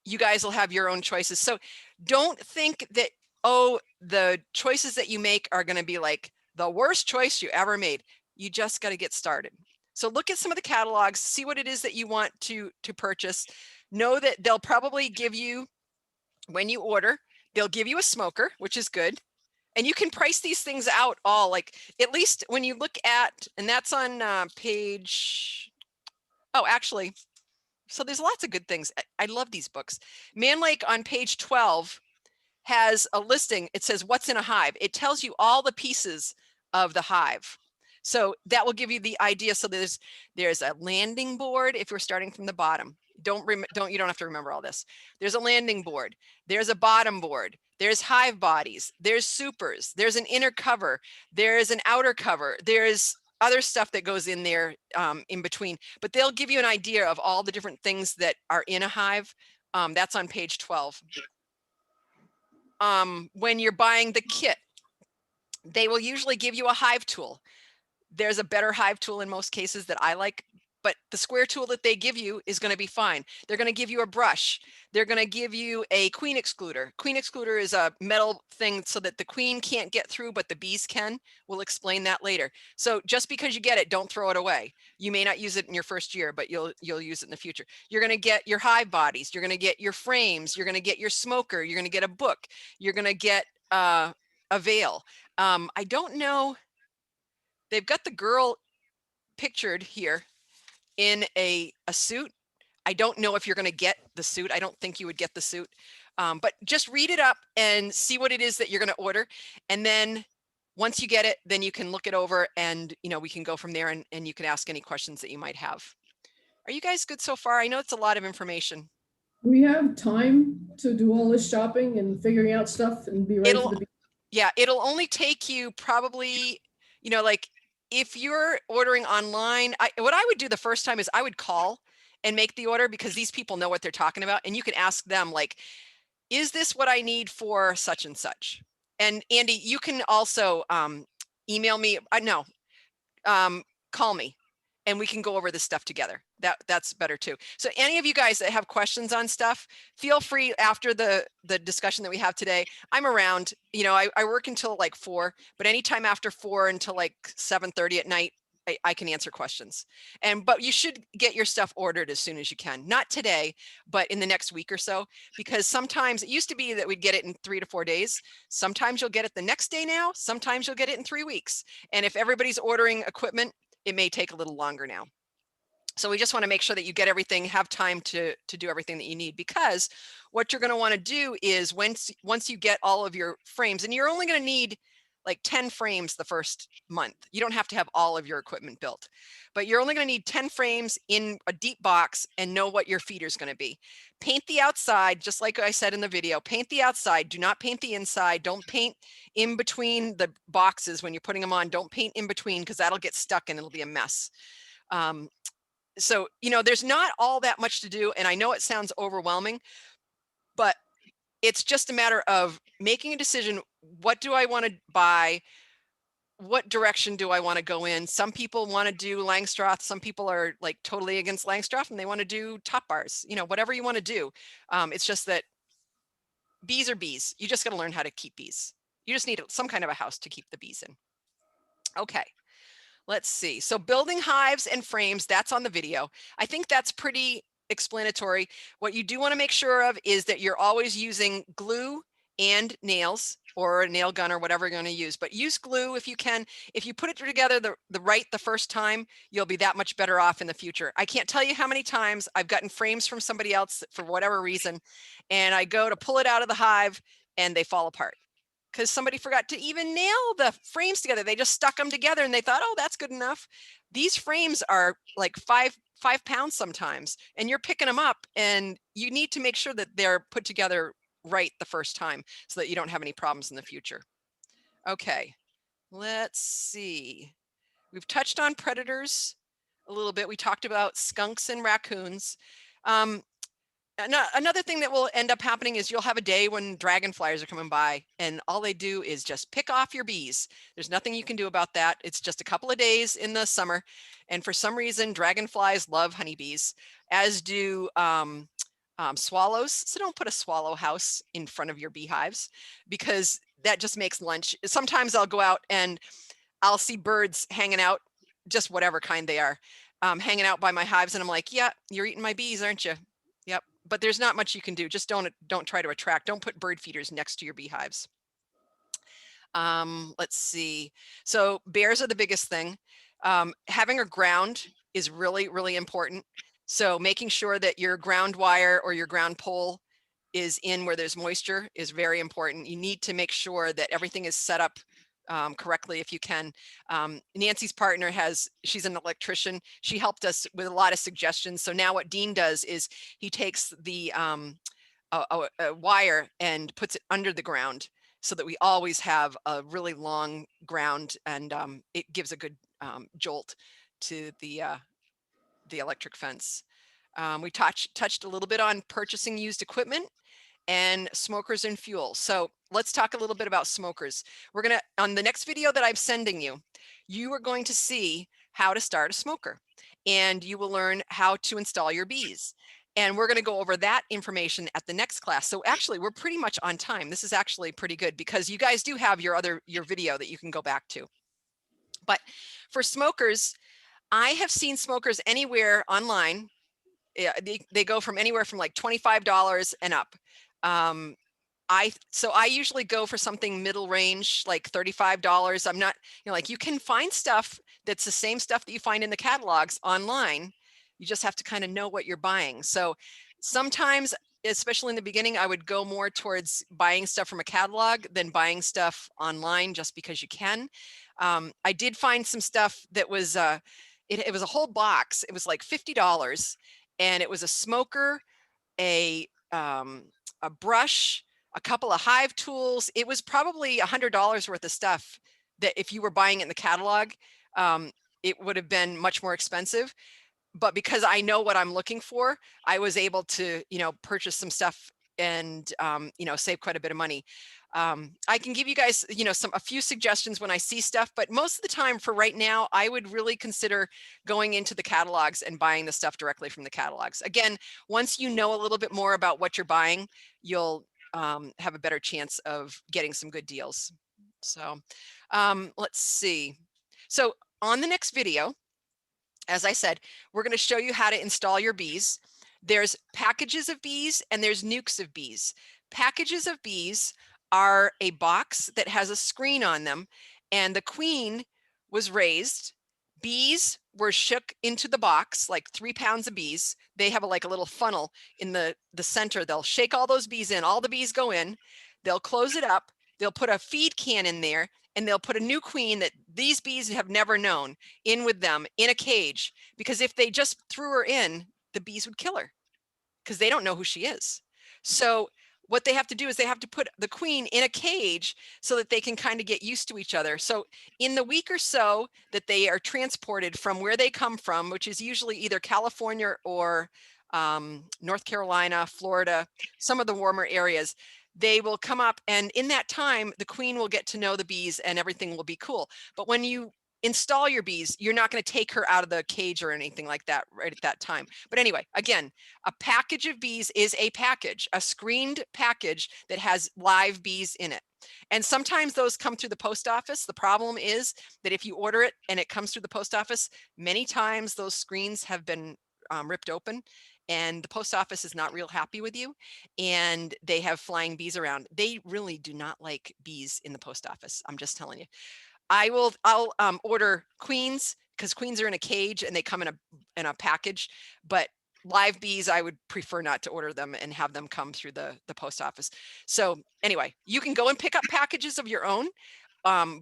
you guys will have your own choices. So don't think that, oh, the choices that you make are going to be like the worst choice you ever made. You just got to get started. So look at some of the catalogs, see what it is that you want to purchase. Know that they'll probably give you, when you order, they'll give you a smoker, which is good. And you can price these things out all, like, at least when you look at, and that's on page, oh, actually, so there's lots of good things. I love these books. Man Lake on page 12 has a listing. It says what's in a hive. It tells you all the pieces of the hive. So that will give you the idea. So there's a landing board if you're starting from the bottom. You don't have to remember all this. There's a landing board. There's a bottom board. There's hive bodies. There's supers. There's an inner cover. There's an outer cover. There's other stuff that goes in there in between, but they'll give you an idea of all the different things that are in a hive. That's on page 12. When you're buying the kit, they will usually give you a hive tool. There's a better hive tool in most cases that I like, but the square tool that they give you is going to be fine. They're going to give you a brush. They're going to give you a queen excluder. Queen excluder is a metal thing so that the queen can't get through, but the bees can. We'll explain that later. So just because you get it, don't throw it away. You may not use it in your first year, but you'll use it in the future. You're going to get your hive bodies. You're going to get your frames. You're going to get your smoker. You're going to get a book. You're going to get a veil. I don't know. They've got the girl pictured here in a suit. I don't know if you're going to get the suit. I don't think you would get the suit, but just read it up and see what it is that you're going to order. And then once you get it, then you can look it over and, we can go from there and you can ask any questions that you might have. Are you guys good so far? I know it's a lot of information. We have time to do all this shopping and figuring out stuff and be ready for the. Yeah, it'll only take you probably, like if you're ordering online, what I would do the first time is I would call and make the order because these people know what they're talking about. And you can ask them like, is this what I need for such and such? And Andy, you can also email me. Call me and we can go over this stuff together. That's better too. So any of you guys that have questions on stuff, feel free after the discussion that we have today. I'm around, I work until like 4, but anytime after 4 until like 7:30 at night, I can answer questions. But you should get your stuff ordered as soon as you can. Not today, but in the next week or so, because sometimes it used to be that we'd get it in 3 to 4 days. Sometimes you'll get it the next day now. Sometimes you'll get it in 3 weeks. And if everybody's ordering equipment, it may take a little longer now. So we just want to make sure that you get everything, have time to do everything that you need, because what you're going to want to do is once you get all of your frames, and you're only going to need like 10 frames the first month. You don't have to have all of your equipment built, but you're only going to need 10 frames in a deep box and know what your feeder is going to be. Paint the outside, just like I said in the video, paint the outside, do not paint the inside. Don't paint in between the boxes when you're putting them on. Don't paint in between because that'll get stuck and it'll be a mess. So, there's not all that much to do. And I know it sounds overwhelming, but it's just a matter of making a decision. What do I want to buy? What direction do I want to go in? Some people want to do Langstroth. Some people are like totally against Langstroth and they want to do top bars, whatever you want to do. It's just that bees are bees. You just got to learn how to keep bees. You just need some kind of a house to keep the bees in. Okay. Let's see. So building hives and frames, that's on the video. I think that's pretty explanatory. What you do want to make sure of is that you're always using glue and nails, or a nail gun, or whatever you're going to use, but use glue if you can. If you put it together the first time, you'll be that much better off in the future. I can't tell you how many times I've gotten frames from somebody else for whatever reason, and I go to pull it out of the hive and they fall apart because somebody forgot to even nail the frames together. They just stuck them together and they thought, oh, that's good enough. These frames are like 5 pounds sometimes, and you're picking them up, and you need to make sure that they're put together right the first time so that you don't have any problems in the future. Okay, let's see. We've touched on predators a little bit. We talked about skunks and raccoons. Another thing that will end up happening is you'll have a day when dragonflies are coming by, and all they do is just pick off your bees. There's nothing you can do about that. It's just a couple of days in the summer, and for some reason, dragonflies love honeybees, as do swallows. So don't put a swallow house in front of your beehives, because that just makes lunch. Sometimes I'll go out and I'll see birds hanging out, just whatever kind they are, hanging out by my hives, and I'm like, yeah, you're eating my bees, aren't you? Yep. But there's not much you can do. Just don't try to attract. Don't put bird feeders next to your beehives. Let's see. So bears are the biggest thing. Having a ground is really, really important. So making sure that your ground wire or your ground pole is in where there's moisture is very important. You need to make sure that everything is set up correctly if you can. Nancy's partner she's an electrician. She helped us with a lot of suggestions. So now what Dean does is he takes the a wire and puts it under the ground so that we always have a really long ground, and it gives a good jolt to the electric fence. We touched a little bit on purchasing used equipment and smokers and fuel. So let's talk a little bit about smokers. We're gonna, on the next video that I'm sending you, you are going to see how to start a smoker, and you will learn how to install your bees. And we're gonna go over that information at the next class. So actually we're pretty much on time. This is actually pretty good because you guys do have your video that you can go back to. But for smokers, I have seen smokers anywhere online. Yeah, they go from anywhere from like $25 and up. So I usually go for something middle range, like $35. I'm not, like, you can find stuff that's the same stuff that you find in the catalogs online. You just have to kind of know what you're buying. So sometimes, especially in the beginning, I would go more towards buying stuff from a catalog than buying stuff online just because you can. I did find some stuff that was, it was a whole box. It was like $50, and it was a smoker, a brush, a couple of hive tools. It was probably $100 worth of stuff that if you were buying it in the catalog, it would have been much more expensive. But because I know what I'm looking for, I was able to, purchase some stuff and, save quite a bit of money. I can give you guys, a few suggestions when I see stuff, but most of the time for right now, I would really consider going into the catalogs and buying the stuff directly from the catalogs. Again, once you know a little bit more about what you're buying, you'll have a better chance of getting some good deals. So let's see. So on the next video, as I said, we're going to show you how to install your bees. There's packages of bees and there's nukes of bees. Packages of bees are a box that has a screen on them, and the queen was raised. Bees were shook into the box, like 3 pounds of bees. They have like a little funnel in the center. They'll shake all those bees in. All the bees go in. They'll close it up. They'll put a feed can in there, and they'll put a new queen that these bees have never known in with them in a cage, because if they just threw her in, the bees would kill her because they don't know who she is. So what they have to do is they have to put the queen in a cage so that they can kind of get used to each other. So in the week or so that they are transported from where they come from, which is usually either California or North Carolina, Florida, some of the warmer areas, they will come up, and in that time, the queen will get to know the bees and everything will be cool. But when you install your bees, you're not going to take her out of the cage or anything like that right at that time. But anyway, again, a package of bees is a package, a screened package that has live bees in it. And sometimes those come through the post office. The problem is that if you order it and it comes through the post office, many times those screens have been ripped open, and the post office is not real happy with you, and they have flying bees around. They really do not like bees in the post office. I'm just telling you. I'll order queens because queens are in a cage and they come in a package, but live bees, I would prefer not to order them and have them come through the post office. So anyway, you can go and pick up packages of your own,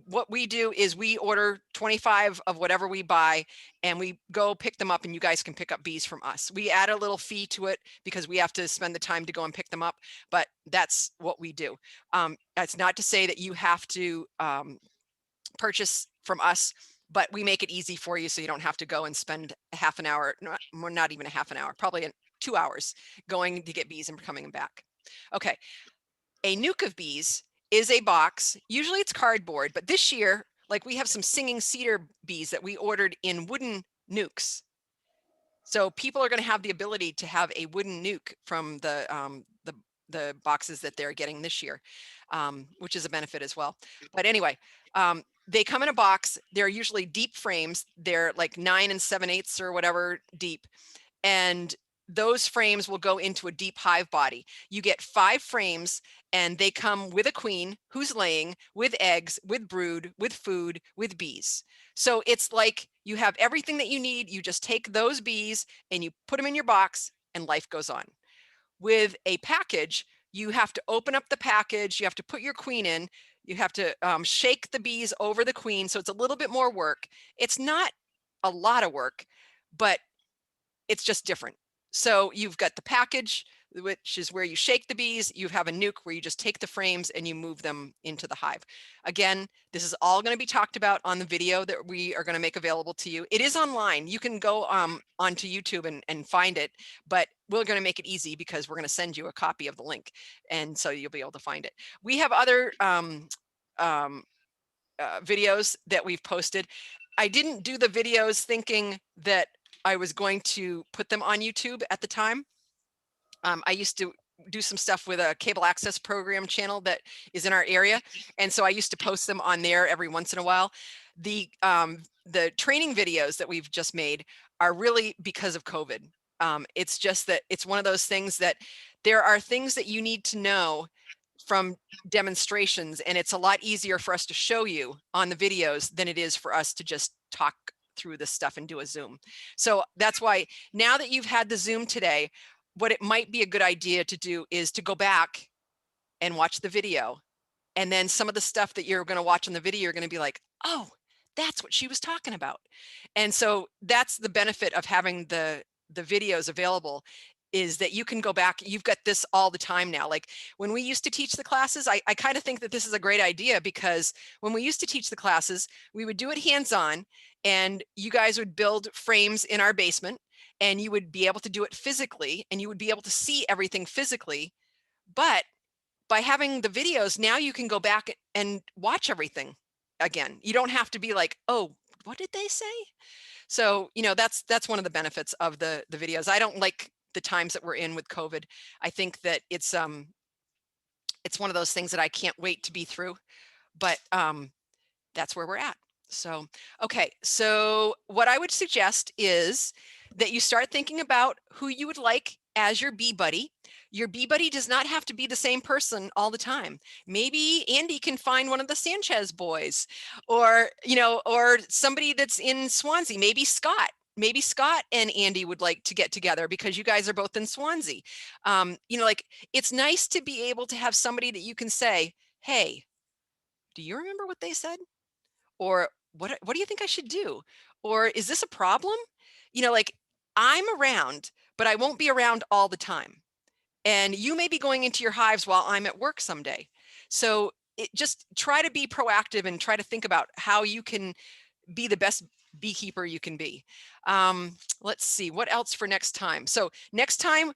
what we do is we order 25 of whatever we buy and we go pick them up, and you guys can pick up bees from us. We add a little fee to it because we have to spend the time to go and pick them up, but that's what we do. That's not to say that you have to purchase from us, but we make it easy for you so you don't have to go and spend a half an hour, not even a half an hour, probably 2 hours going to get bees and coming back. Okay, a nuke of bees is a box. Usually it's cardboard, but this year, like, we have some singing cedar bees that we ordered in wooden nukes. So people are going to have the ability to have a wooden nuke from the boxes that they're getting this year, which is a benefit as well. But anyway, they come in a box. They're usually deep frames. They're like 9 7/8 or whatever deep. And those frames will go into a deep hive body. You get 5 frames, and they come with a queen who's laying, with eggs, with brood, with food, with bees. So it's like you have everything that you need. You just take those bees and you put them in your box, and life goes on. With a package, you have to open up the package. You have to put your queen in. You have to shake the bees over the queen. So it's a little bit more work. It's not a lot of work, but it's just different. So you've got the package, which is where you shake the bees. You have a nuke where you just take the frames and you move them into the hive. Again, this is all going to be talked about on the video that we are going to make available to you. It is online. You can go onto YouTube and find it, but we're going to make it easy because we're going to send you a copy of the link, and so you'll be able to find it. We have other videos that we've posted. I didn't do the videos thinking that I was going to put them on YouTube at the time. I used to do some stuff with a cable access program channel that is in our area, and so I used to post them on there every once in a while. The training videos that we've just made are really because of COVID. It's just that it's one of those things that there are things that you need to know from demonstrations, and it's a lot easier for us to show you on the videos than it is for us to just talk through this stuff and do a Zoom. So that's why now that you've had the Zoom today, what it might be a good idea to do is to go back and watch the video. And then some of the stuff that you're going to watch on the video, you're going to be like, oh, that's what she was talking about. And so that's the benefit of having the videos available, is that you can go back. You've got this all the time now. Like when we used to teach the classes, I kind of think that this is a great idea, because when we used to teach the classes, we would do it hands-on, and you guys would build frames in our basement, and you would be able to do it physically, and you would be able to see everything physically. But by having the videos, now you can go back and watch everything again. You don't have to be like, oh, what did they say? So, you know, that's one of the benefits of the videos. I don't like the times that we're in with COVID. I think that it's one of those things that I can't wait to be through, but that's where we're at. So, okay. So what I would suggest is that you start thinking about who you would like as your bee buddy. Your bee buddy does not have to be the same person all the time. Maybe Andy can find one of the Sanchez boys, or, you know, or somebody that's in Swanzey, maybe Scott. Maybe Scott and Andy would like to get together because you guys are both in Swanzey. You know, like, it's nice to be able to have somebody that you can say, hey, do you remember what they said? Or what do you think I should do? Or is this a problem? You know, like, I'm around, but I won't be around all the time. And you may be going into your hives while I'm at work someday. So just try to be proactive and try to think about how you can be the best beekeeper you can be. Let's see, what else for next time? So next time,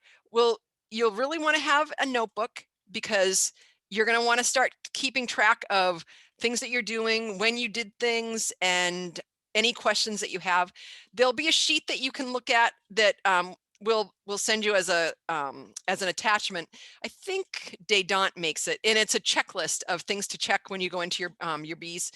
you'll really want to have a notebook, because you're going to want to start keeping track of things that you're doing, when you did things, and any questions that you have. There'll be a sheet that you can look at that we'll send you as an attachment. I think Daedont makes it, and it's a checklist of things to check when you go into your bees.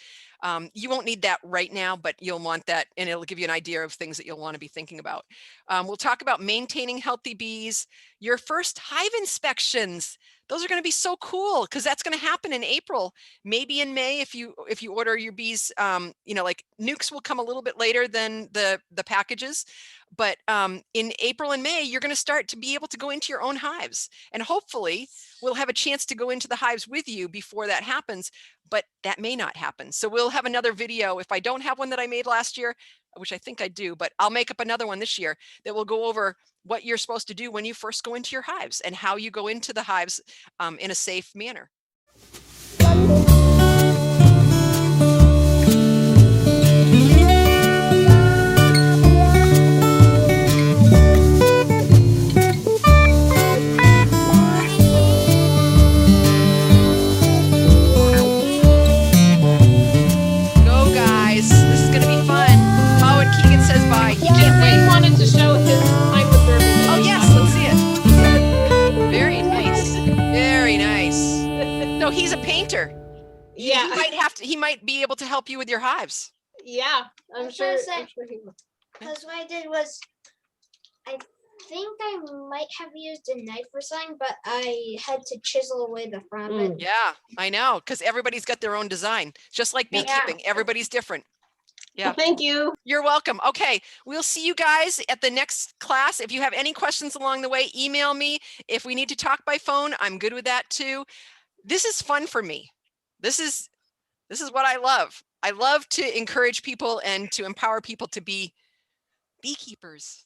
You won't need that right now, but you'll want that, and it'll give you an idea of things that you'll want to be thinking about. We'll talk about maintaining healthy bees, your first hive inspections. Those are going to be so cool, because that's going to happen in April, maybe in May if you order your bees. You know, like, nukes will come a little bit later than the packages, but in April and May, you're going to start to be able to go into your own hives, and hopefully we'll have a chance to go into the hives with you before that happens, but that may not happen. So we'll have another video. If I don't have one that I made last year, which I think I do, but I'll make up another one this year that will go over what you're supposed to do when you first go into your hives and how you go into the hives in a safe manner. Go guys, this is gonna be fun. Oh, and Keegan says bye. He can't Jane wait. wanted to show his time observing. Oh yes, let's see it. Very nice. Very nice. No, he's a painter. Yeah. He might be able to help you with your hives. Yeah, I'm was sure. gonna say- I'm sure he will. Because what I did was, I think I might have used a knife or something, but I had to chisel away the front of it. Yeah, I know, because everybody's got their own design. Just like Yeah. beekeeping, everybody's different. Yeah. Well, thank you. You're welcome. Okay, we'll see you guys at the next class. If you have any questions along the way, email me. If we need to talk by phone, I'm good with that too. This is fun for me. This is what I love. I love to encourage people and to empower people to be beekeepers.